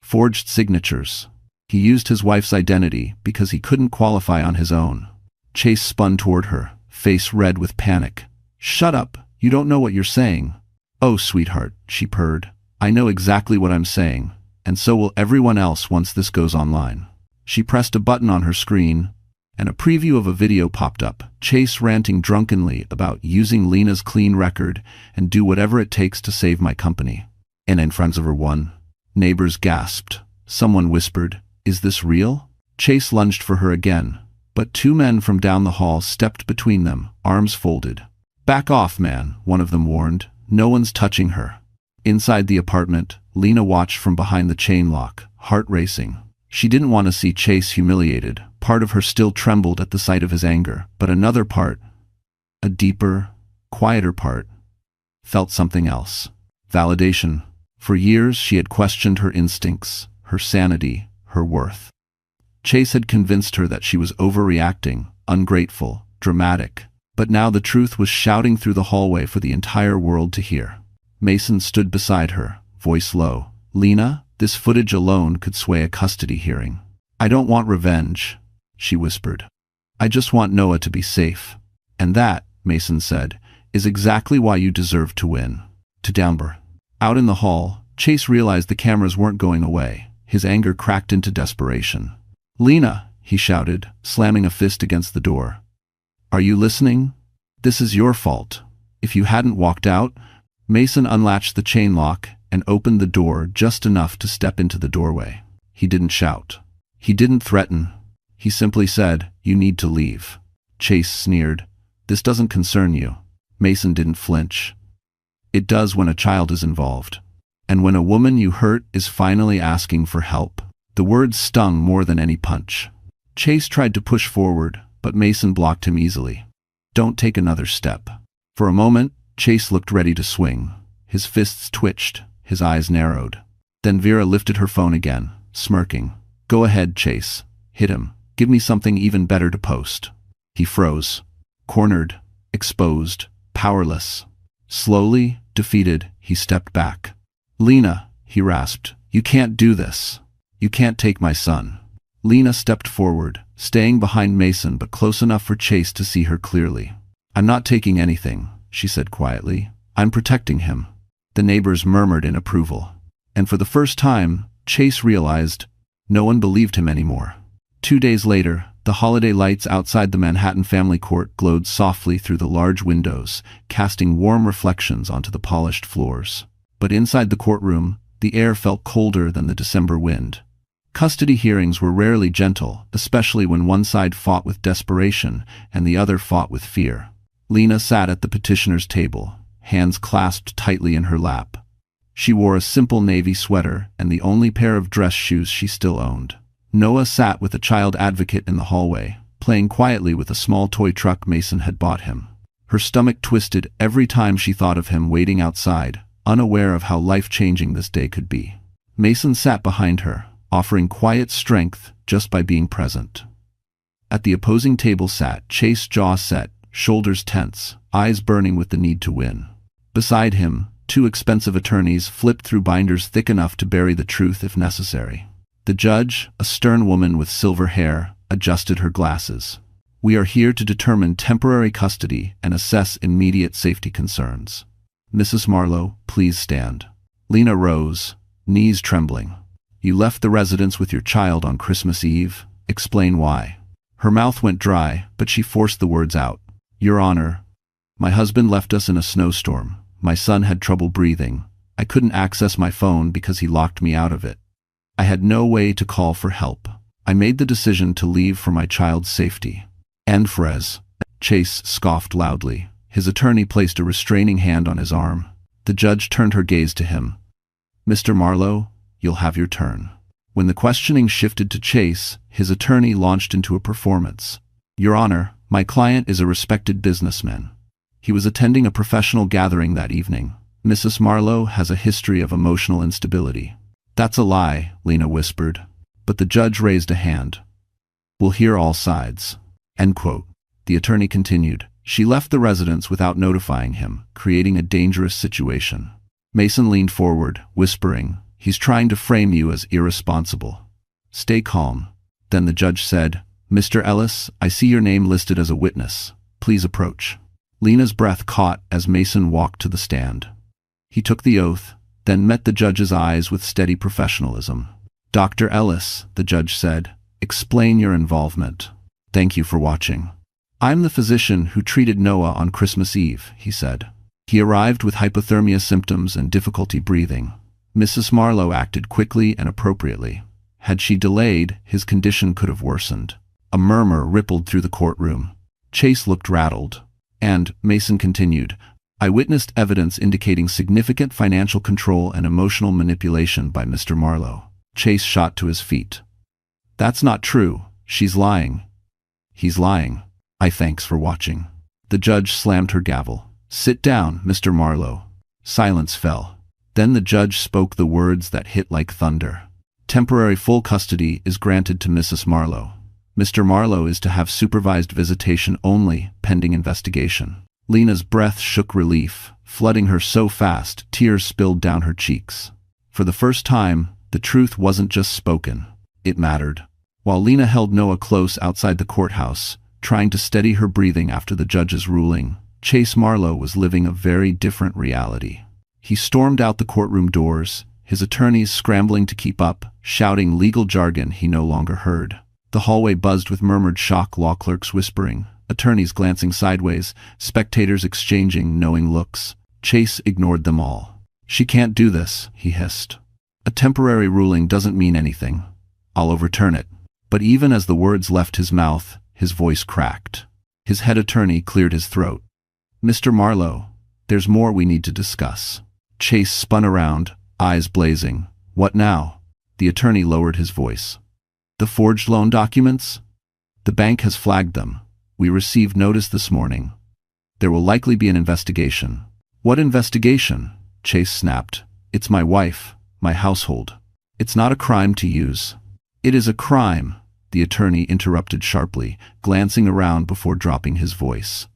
Forged signatures. He used his wife's identity because he couldn't qualify on his own. Chase spun toward her, face red with panic. Shut up, you don't know what you're saying. Oh, sweetheart, she purred. I know exactly what I'm saying, and so will everyone else once this goes online. She pressed a button on her screen, and a preview of a video popped up, Chase ranting drunkenly about using Lena's clean record and do whatever it takes to save my company. And in front of her neighbors gasped. Someone whispered, Is this real? Chase lunged for her again, but two men from down the hall stepped between them, arms folded. Back off, man, one of them warned. No one's touching her. Inside the apartment, Lena watched from behind the chain lock, heart racing. She didn't want to see Chase humiliated. Part of her still trembled at the sight of his anger, but another part, a deeper, quieter part, felt something else. Validation. For years she had questioned her instincts, her sanity, her worth. Chase had convinced her that she was overreacting, ungrateful, dramatic, but now the truth was shouting through the hallway for the entire world to hear. Mason stood beside her, voice low. Lena, this footage alone could sway a custody hearing. I don't want revenge, she whispered. I just want Noah to be safe. And that, Mason said, is exactly why you deserve to win. To Denver. Out in the hall, Chase realized the cameras weren't going away. His anger cracked into desperation. Lena, he shouted, slamming a fist against the door. Are you listening? This is your fault. If you hadn't walked out, Mason unlatched the chain lock and opened the door just enough to step into the doorway. He didn't shout. He didn't threaten. He simply said, You need to leave. Chase sneered. This doesn't concern you. Mason didn't flinch. It does when a child is involved. And when a woman you hurt is finally asking for help. The words stung more than any punch. Chase tried to push forward, but Mason blocked him easily. Don't take another step. For a moment, Chase looked ready to swing. His fists twitched, his eyes narrowed. Then Vera lifted her phone again, smirking. Go ahead, Chase. Hit him. Give me something even better to post. He froze. Cornered, exposed, powerless. Slowly, defeated, he stepped back. Lena, he rasped, you can't do this. You can't take my son. Lena stepped forward, staying behind Mason but close enough for Chase to see her clearly. I'm not taking anything, she said quietly. I'm protecting him. The neighbors murmured in approval. And for the first time, Chase realized no one believed him anymore. 2 days later, the holiday lights outside the Manhattan family court glowed softly through the large windows, casting warm reflections onto the polished floors. But inside the courtroom, the air felt colder than the December wind. Custody hearings were rarely gentle, especially when one side fought with desperation and the other fought with fear. Lena sat at the petitioner's table, hands clasped tightly in her lap. She wore a simple navy sweater and the only pair of dress shoes she still owned. Noah sat with a child advocate in the hallway, playing quietly with a small toy truck Mason had bought him. Her stomach twisted every time she thought of him waiting outside, unaware of how life-changing this day could be. Mason sat behind her, offering quiet strength just by being present. At the opposing table sat Chase, jaw set, shoulders tense, eyes burning with the need to win. Beside him, two expensive attorneys flipped through binders thick enough to bury the truth if necessary. The judge, a stern woman with silver hair, adjusted her glasses. "We are here to determine temporary custody and assess immediate safety concerns. Mrs. Marlowe, please stand." Lena rose, knees trembling. "You left the residence with your child on Christmas Eve. Explain why." Her mouth went dry, but she forced the words out. "Your Honor, my husband left us in a snowstorm. My son had trouble breathing. I couldn't access my phone because he locked me out of it. I had no way to call for help. I made the decision to leave for my child's safety." "And Frez," Chase scoffed loudly. His attorney placed a restraining hand on his arm. The judge turned her gaze to him. "Mr. Marlowe, you'll have your turn." When the questioning shifted to Chase, his attorney launched into a performance. "Your Honor, my client is a respected businessman. He was attending a professional gathering that evening. Mrs. Marlowe has a history of emotional instability." "That's a lie," Lena whispered. But the judge raised a hand. "We'll hear all sides." End quote. The attorney continued. "She left the residence without notifying him, creating a dangerous situation." Mason leaned forward, whispering, "He's trying to frame you as irresponsible. Stay calm." Then the judge said, "Mr. Ellis, I see your name listed as a witness. Please approach." Lena's breath caught as Mason walked to the stand. He took the oath, then met the judge's eyes with steady professionalism. "Dr. Ellis," the judge said, "explain your involvement." "Thank you for watching. I'm the physician who treated Noah on Christmas Eve," he said. "He arrived with hypothermia symptoms and difficulty breathing. Mrs. Marlowe acted quickly and appropriately. Had she delayed, his condition could have worsened." A murmur rippled through the courtroom. Chase looked rattled. And, Mason continued, "I witnessed evidence indicating significant financial control and emotional manipulation by Mr. Marlowe." Chase shot to his feet. "That's not true. She's lying." "He's lying." Thanks for watching." The judge slammed her gavel. "Sit down, Mr. Marlowe." Silence fell. Then the judge spoke the words that hit like thunder. "Temporary full custody is granted to Mrs. Marlowe. Mr. Marlowe is to have supervised visitation only, pending investigation." Lena's breath shook relief, flooding her so fast tears spilled down her cheeks. For the first time, the truth wasn't just spoken. It mattered. While Lena held Noah close outside the courthouse, trying to steady her breathing after the judge's ruling, Chase Marlowe was living a very different reality. He stormed out the courtroom doors, his attorneys scrambling to keep up, shouting legal jargon he no longer heard. The hallway buzzed with murmured shock, law clerks whispering, attorneys glancing sideways, spectators exchanging knowing looks. Chase ignored them all. "She can't do this," he hissed. "A temporary ruling doesn't mean anything. I'll overturn it." But even as the words left his mouth, his voice cracked. His head attorney cleared his throat. "Mr. Marlowe, there's more we need to discuss." Chase spun around, eyes blazing. "What now?" The attorney lowered his voice. "The forged loan documents? The bank has flagged them. We received notice this morning. There will likely be an investigation." "What investigation?" Chase snapped. "It's my wife, my household. It's not a crime to use." "It is a crime," the attorney interrupted sharply, glancing around before dropping his voice.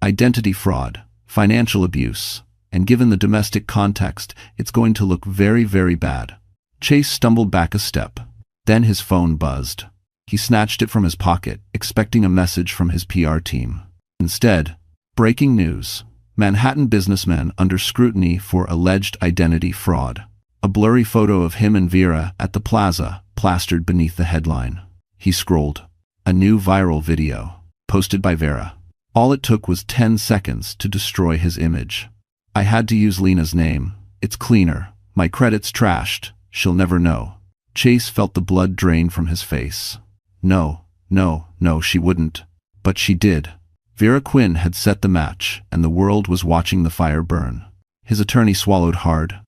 "Identity fraud, financial abuse, and given the domestic context, it's going to look very, very bad." Chase stumbled back a step. Then his phone buzzed. He snatched it from his pocket, expecting a message from his PR team. Instead, breaking news. Manhattan businessman under scrutiny for alleged identity fraud. A blurry photo of him and Vera at the plaza, plastered beneath the headline. He scrolled. A new viral video, posted by Vera. All it took was 10 seconds to destroy his image. "I had to use Lena's name. It's cleaner. My credit's trashed. She'll never know." Chase felt the blood drain from his face. No, she wouldn't. But she did. Vera Quinn had set the match, and the world was watching the fire burn. His attorney swallowed hard.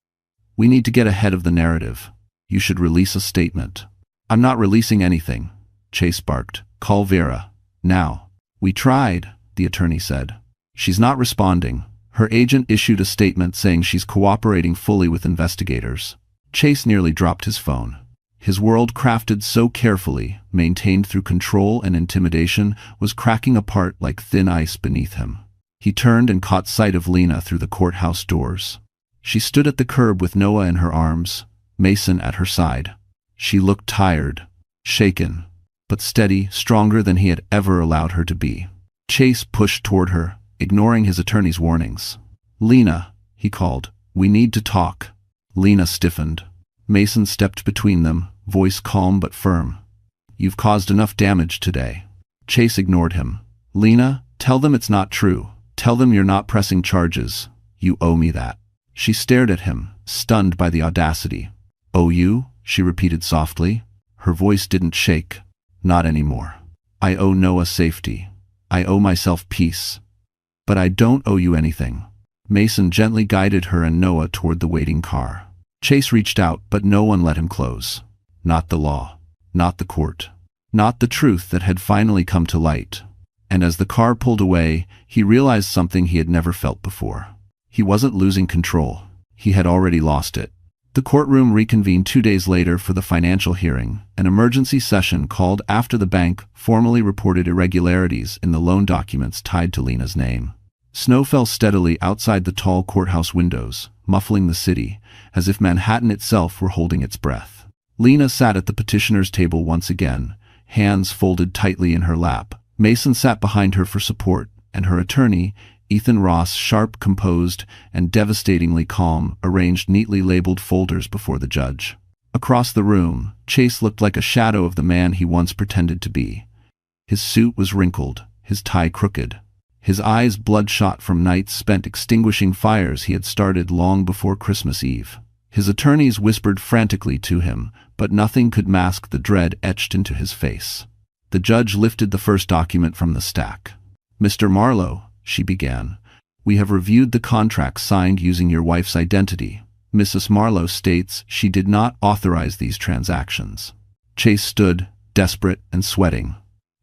"We need to get ahead of the narrative. You should release a statement." I'm not releasing anything, Chase barked. Call Vera. Now. We tried, the attorney said. She's not responding. Her agent issued a statement saying she's cooperating fully with investigators. Chase nearly dropped his phone. His world, crafted so carefully, maintained through control and intimidation, was cracking apart like thin ice beneath him. He turned and caught sight of Lena through the courthouse doors. She stood at the curb with Noah in her arms, Mason at her side. She looked tired, shaken, but steady, stronger than he had ever allowed her to be. Chase pushed toward her, ignoring his attorney's warnings. Lena, he called, we need to talk. Lena stiffened. Mason stepped between them, voice calm but firm. You've caused enough damage today. Chase ignored him. Lena, tell them it's not true. Tell them you're not pressing charges. You owe me that. She stared at him, stunned by the audacity. Owe you? She repeated softly. Her voice didn't shake. Not anymore. I owe Noah safety. I owe myself peace. But I don't owe you anything. Mason gently guided her and Noah toward the waiting car. Chase reached out, but no one let him close. Not the law. Not the court. Not the truth that had finally come to light. And as the car pulled away, he realized something he had never felt before. He wasn't losing control. He had already lost it. The courtroom reconvened 2 days later for the financial hearing, an emergency session called after the bank formally reported irregularities in the loan documents tied to Lena's name. Snow fell steadily outside the tall courthouse windows, muffling the city, as if Manhattan itself were holding its breath. Lena sat at the petitioner's table once again, hands folded tightly in her lap. Mason sat behind her for support, and her attorney, Ethan Ross, sharp, composed, and devastatingly calm, arranged neatly labeled folders before the judge. Across the room, Chase looked like a shadow of the man he once pretended to be. His suit was wrinkled, his tie crooked, his eyes bloodshot from nights spent extinguishing fires he had started long before Christmas Eve. His attorneys whispered frantically to him, but nothing could mask the dread etched into his face. The judge lifted the first document from the stack. Mr. Marlowe, she began, we have reviewed the contract signed using your wife's identity. Mrs. Marlowe states she did not authorize these transactions. Chase stood, desperate and sweating.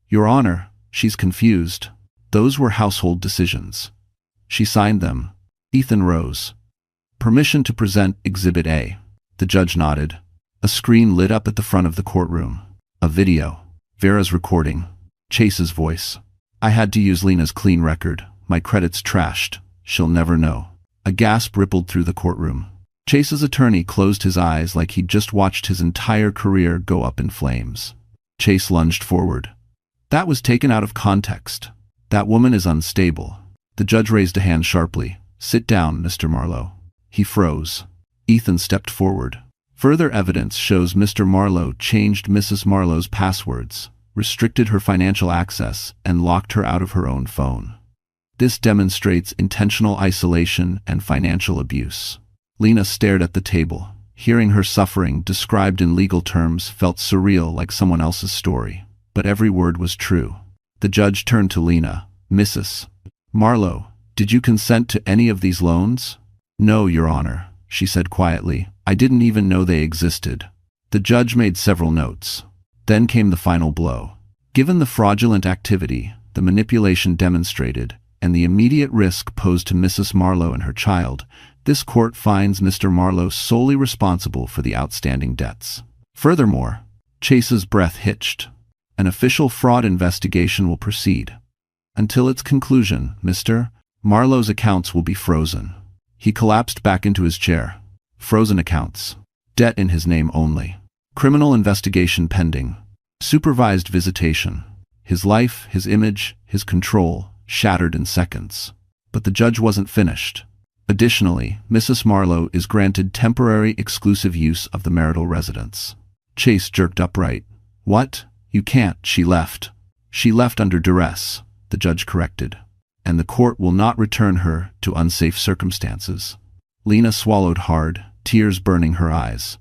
Your Honor, she's confused. Those were household decisions. She signed them. Ethan rose. Permission to present Exhibit A. The judge nodded. A screen lit up at the front of the courtroom. A video. Vera's recording. Chase's voice. I had to use Lena's clean record. My credit's trashed. She'll never know. A gasp rippled through the courtroom. Chase's attorney closed his eyes like he'd just watched his entire career go up in flames. Chase lunged forward. That was taken out of context. That woman is unstable. The judge raised a hand sharply. Sit down, Mr. Marlowe. He froze. Ethan stepped forward. Further evidence shows Mr. Marlowe changed Mrs. Marlowe's passwords, restricted her financial access, and locked her out of her own phone. This demonstrates intentional isolation and financial abuse. Lena stared at the table. Hearing her suffering described in legal terms felt surreal, like someone else's story. But every word was true. The judge turned to Lena. Mrs. Marlowe, did you consent to any of these loans? No, Your Honor, she said quietly. I didn't even know they existed. The judge made several notes. Then came the final blow. Given the fraudulent activity, the manipulation demonstrated, and the immediate risk posed to Mrs. Marlowe and her child, this court finds Mr. Marlowe solely responsible for the outstanding debts. Furthermore, Chase's breath hitched. An official fraud investigation will proceed. Until its conclusion, Mr. Marlowe's accounts will be frozen. He collapsed back into his chair. Frozen accounts. Debt in his name only. Criminal investigation pending. Supervised visitation. His life, his image, his control, shattered in seconds. But the judge wasn't finished. Additionally, Mrs. Marlowe is granted temporary exclusive use of the marital residence. Chase jerked upright. What? You can't. She left. She left under duress, the judge corrected. And the court will not return her to unsafe circumstances. Lena swallowed hard, tears burning her eyes.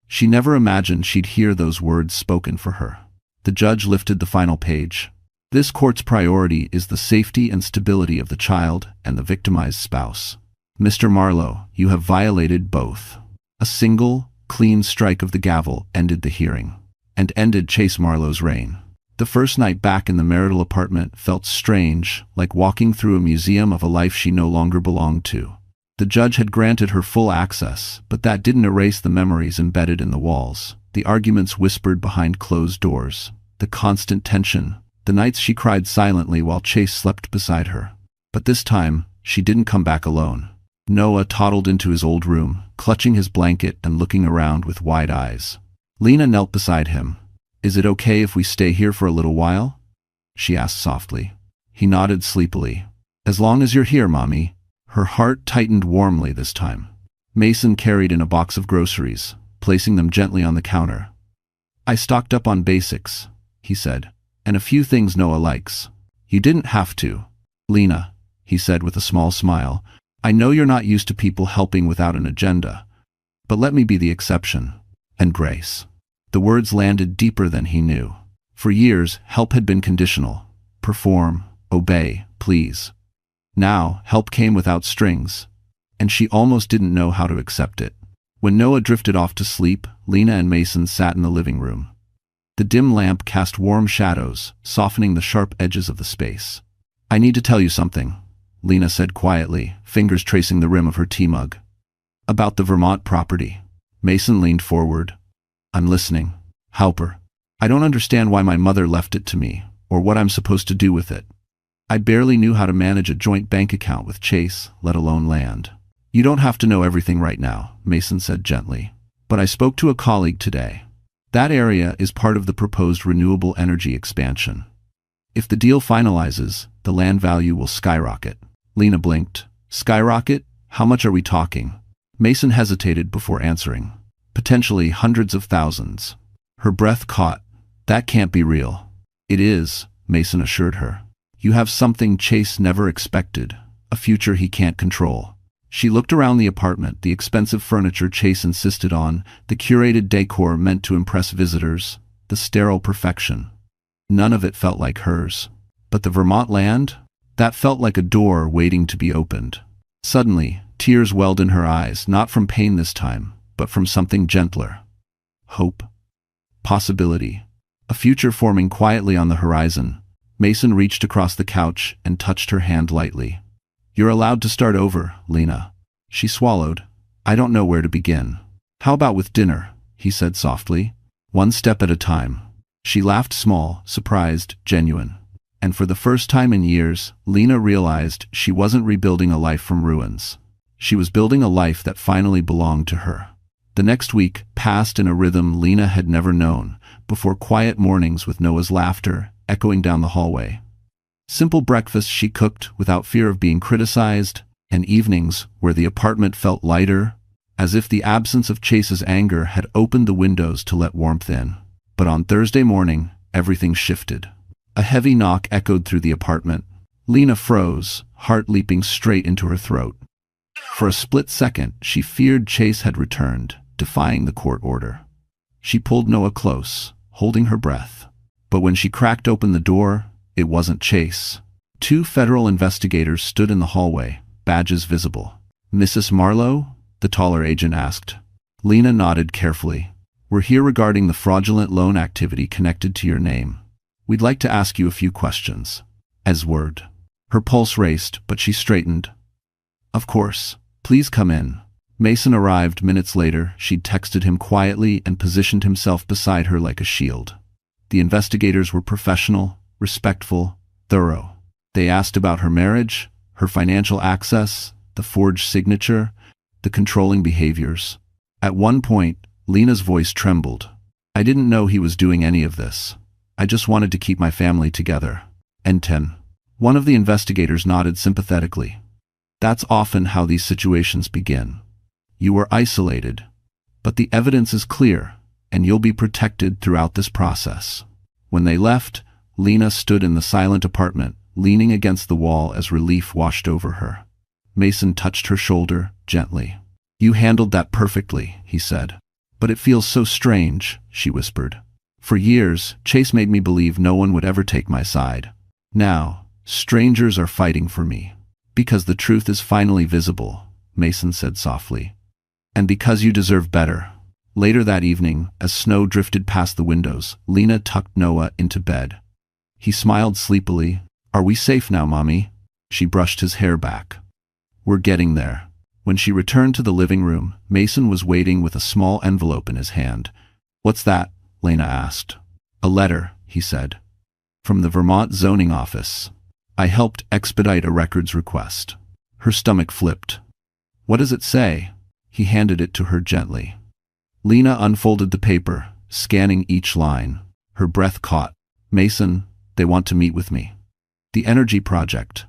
She never imagined she'd hear those words spoken for her. The judge lifted the final page. This court's priority is the safety and stability of the child and the victimized spouse. Mr. Marlowe, you have violated both. A single, clean strike of the gavel ended the hearing. and ended Chase Marlowe's reign. The first night back in the marital apartment felt strange, like walking through a museum of a life she no longer belonged to. The judge had granted her full access, but that didn't erase the memories embedded in the walls, the arguments whispered behind closed doors, the constant tension, the nights she cried silently while Chase slept beside her. But this time, she didn't come back alone. Noah toddled into his old room, clutching his blanket and looking around with wide eyes. Lena knelt beside him. "Is it okay if we stay here for a little while?" she asked softly. He nodded sleepily. "As long as you're here, Mommy." Her heart tightened warmly this time. Mason carried in a box of groceries, placing them gently on the counter. "I stocked up on basics," he said, "and a few things Noah likes." "You didn't have to, Lena," he said with a small smile. "I know you're not used to people helping without an agenda. But let me be the exception." And Grace. The words landed deeper than he knew. For years, help had been conditional. Perform, obey, please. Now, help came without strings, and she almost didn't know how to accept it. When Noah drifted off to sleep, Lena and Mason sat in the living room. The dim lamp cast warm shadows, softening the sharp edges of the space. "I need to tell you something," Lena said quietly, fingers tracing the rim of her tea mug. "About the Vermont property." Mason leaned forward. "I'm listening. Halper. I don't understand why my mother left it to me, or what I'm supposed to do with it. I barely knew how to manage a joint bank account with Chase, let alone land." "You don't have to know everything right now," Mason said gently. "But I spoke to a colleague today. That area is part of the proposed renewable energy expansion. If the deal finalizes, the land value will skyrocket." Lena blinked. "Skyrocket? How much are we talking?" Mason hesitated before answering. "Potentially hundreds of thousands." Her breath caught. "That can't be real." "It is," Mason assured her. "You have something Chase never expected, a future he can't control." She looked around the apartment, the expensive furniture Chase insisted on, the curated decor meant to impress visitors, the sterile perfection. None of it felt like hers. But the Vermont land? That felt like a door waiting to be opened. Suddenly, tears welled in her eyes, not from pain this time, but from something gentler. Hope. Possibility. A future forming quietly on the horizon. Mason reached across the couch and touched her hand lightly. "You're allowed to start over, Lena." She swallowed. "I don't know where to begin." "How about with dinner?" he said softly. "One step at a time." She laughed, small, surprised, genuine. And for the first time in years, Lena realized she wasn't rebuilding a life from ruins. She was building a life that finally belonged to her. The next week passed in a rhythm Lena had never known, before quiet mornings with Noah's laughter echoing down the hallway. Simple breakfasts she cooked without fear of being criticized, and evenings where the apartment felt lighter, as if the absence of Chase's anger had opened the windows to let warmth in. But on Thursday morning, everything shifted. A heavy knock echoed through the apartment. Lena froze, heart leaping straight into her throat. For a split second, she feared Chase had returned, defying the court order. She pulled Noah close, holding her breath. But when she cracked open the door, it wasn't Chase. Two federal investigators stood in the hallway, badges visible. "Mrs. Marlowe?" the taller agent asked. Lena nodded carefully. "We're here regarding the fraudulent loan activity connected to your name. We'd like to ask you a few questions." As word. Her pulse raced, but she straightened. "Of course. Please come in." Mason arrived minutes later. She'd texted him quietly and positioned himself beside her like a shield. The investigators were professional, respectful, thorough. They asked about her marriage, her financial access, the forged signature, the controlling behaviors. At one point, Lena's voice trembled. "I didn't know he was doing any of this. I just wanted to keep my family together." And 10. One of the investigators nodded sympathetically. "That's often how these situations begin. You were isolated, but the evidence is clear, and you'll be protected throughout this process." When they left, Lena stood in the silent apartment, leaning against the wall as relief washed over her. Mason touched her shoulder gently. "You handled that perfectly," he said. "But it feels so strange," she whispered. "For years, Chase made me believe no one would ever take my side. Now, strangers are fighting for me. Because the truth is finally visible," Mason said softly. "And because you deserve better." Later that evening, as snow drifted past the windows, Lena tucked Noah into bed. He smiled sleepily. "Are we safe now, Mommy?" She brushed his hair back. "We're getting there." When she returned to the living room, Mason was waiting with a small envelope in his hand. "What's that?" Lena asked. "A letter," he said. "From the Vermont zoning office. I helped expedite a records request." Her stomach flipped. "What does it say?" He handed it to her gently. Lena unfolded the paper, scanning each line. Her breath caught. "Mason, they want to meet with me. The energy project.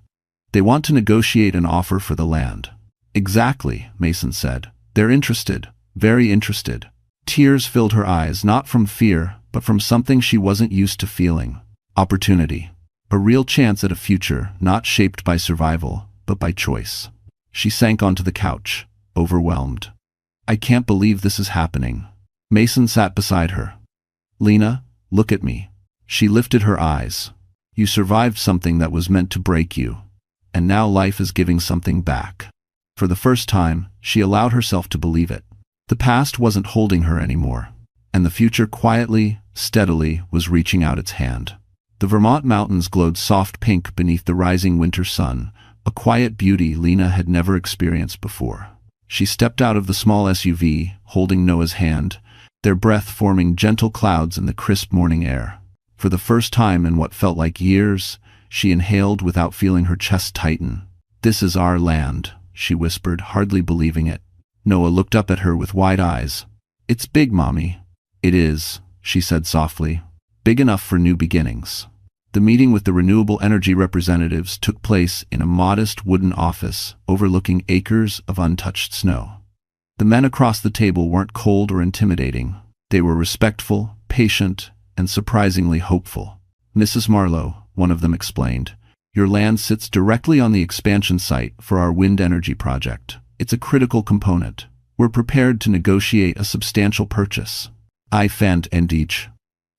They want to negotiate an offer for the land." "Exactly," Mason said. "They're interested, very interested." Tears filled her eyes, not from fear, but from something she wasn't used to feeling. Opportunity. A real chance at a future, not shaped by survival, but by choice. She sank onto the couch, overwhelmed. "I can't believe this is happening." Mason sat beside her. "Lena, look at me." She lifted her eyes. "You survived something that was meant to break you. And now life is giving something back." For the first time, she allowed herself to believe it. The past wasn't holding her anymore, and the future quietly, steadily was reaching out its hand. The Vermont mountains glowed soft pink beneath the rising winter sun, a quiet beauty Lena had never experienced before. She stepped out of the small SUV, holding Noah's hand, their breath forming gentle clouds in the crisp morning air. For the first time in what felt like years, she inhaled without feeling her chest tighten. "This is our land," she whispered, hardly believing it. Noah looked up at her with wide eyes. "It's big, Mommy." "It is," she said softly. "Big enough for new beginnings." The meeting with the renewable energy representatives took place in a modest wooden office overlooking acres of untouched snow. The men across the table weren't cold or intimidating. They were respectful, patient, and surprisingly hopeful. "Mrs. Marlowe," one of them explained, "your land sits directly on the expansion site for our wind energy project. It's a critical component. We're prepared to negotiate a substantial purchase." I fanned each.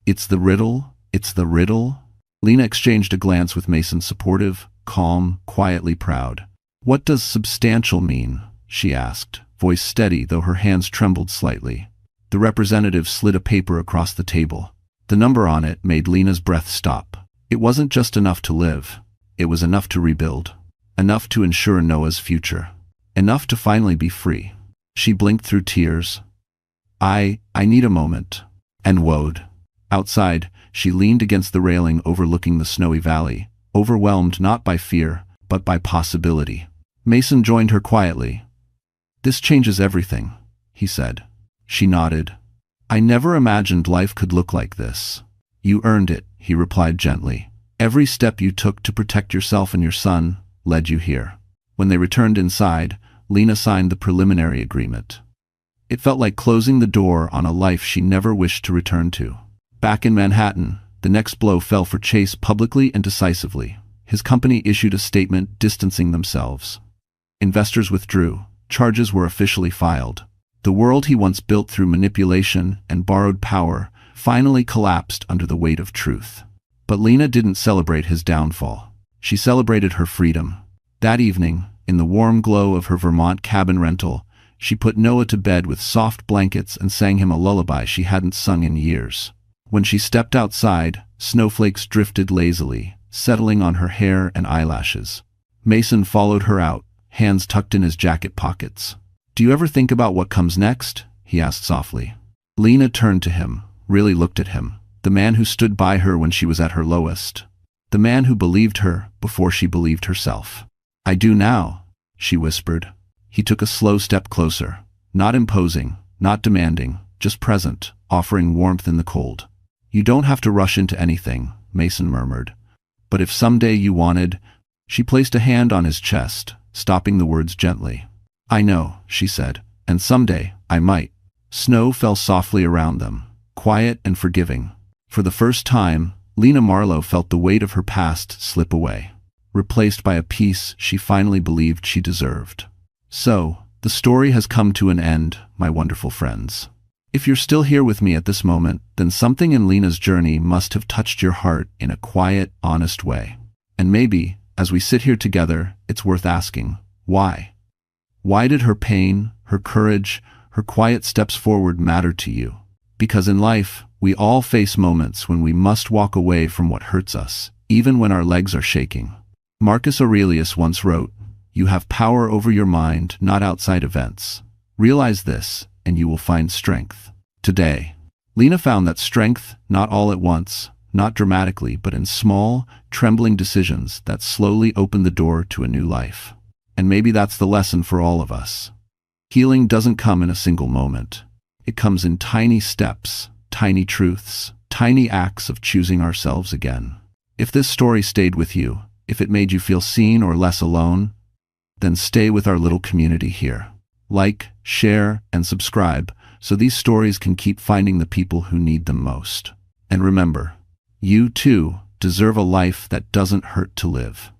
"It's the riddle? It's the riddle?" Lena exchanged a glance with Mason, supportive, calm, quietly proud. "What does substantial mean?" she asked, voice steady though her hands trembled slightly. The representative slid a paper across the table. The number on it made Lena's breath stop. It wasn't just enough to live. It was enough to rebuild. Enough to ensure Noah's future. Enough to finally be free. She blinked through tears. I need a moment." And whoa. Outside, she leaned against the railing overlooking the snowy valley, overwhelmed not by fear, but by possibility. Mason joined her quietly. "This changes everything," he said. She nodded. "I never imagined life could look like this." "You earned it," he replied gently. "Every step you took to protect yourself and your son led you here." When they returned inside, Lena signed the preliminary agreement. It felt like closing the door on a life she never wished to return to. Back in Manhattan, the next blow fell for Chase publicly and decisively. His company issued a statement distancing themselves. Investors withdrew. Charges were officially filed. The world he once built through manipulation and borrowed power finally collapsed under the weight of truth. But Lena didn't celebrate his downfall. She celebrated her freedom. That evening, in the warm glow of her Vermont cabin rental, she put Noah to bed with soft blankets and sang him a lullaby she hadn't sung in years. When she stepped outside, snowflakes drifted lazily, settling on her hair and eyelashes. Mason followed her out, hands tucked in his jacket pockets. "Do you ever think about what comes next?" he asked softly. Lena turned to him, really looked at him. The man who stood by her when she was at her lowest. The man who believed her before she believed herself. "I do now," she whispered. He took a slow step closer, not imposing, not demanding, just present, offering warmth in the cold. "You don't have to rush into anything," Mason murmured. "But if someday you wanted—" She placed a hand on his chest, stopping the words gently. "I know," she said, "and someday I might." Snow fell softly around them, quiet and forgiving. For the first time, Lena Marlowe felt the weight of her past slip away, replaced by a peace she finally believed she deserved. So, the story has come to an end, my wonderful friends. If you're still here with me at this moment, then something in Lena's journey must have touched your heart in a quiet, honest way. And maybe, as we sit here together, it's worth asking, why? Why did her pain, her courage, her quiet steps forward matter to you. Because in life, we all face moments when we must walk away from what hurts us, even when our legs are shaking. Marcus Aurelius once wrote, "You have power over your mind, not outside events. Realize this, and you will find strength." Today, Lena found that strength, not all at once, not dramatically, but in small, trembling decisions that slowly open the door to a new life. And maybe that's the lesson for all of us. Healing doesn't come in a single moment. It comes in tiny steps, tiny truths, tiny acts of choosing ourselves again. If this story stayed with you, if it made you feel seen or less alone, then stay with our little community here. Like, share, and subscribe so these stories can keep finding the people who need them most. And remember, you too deserve a life that doesn't hurt to live.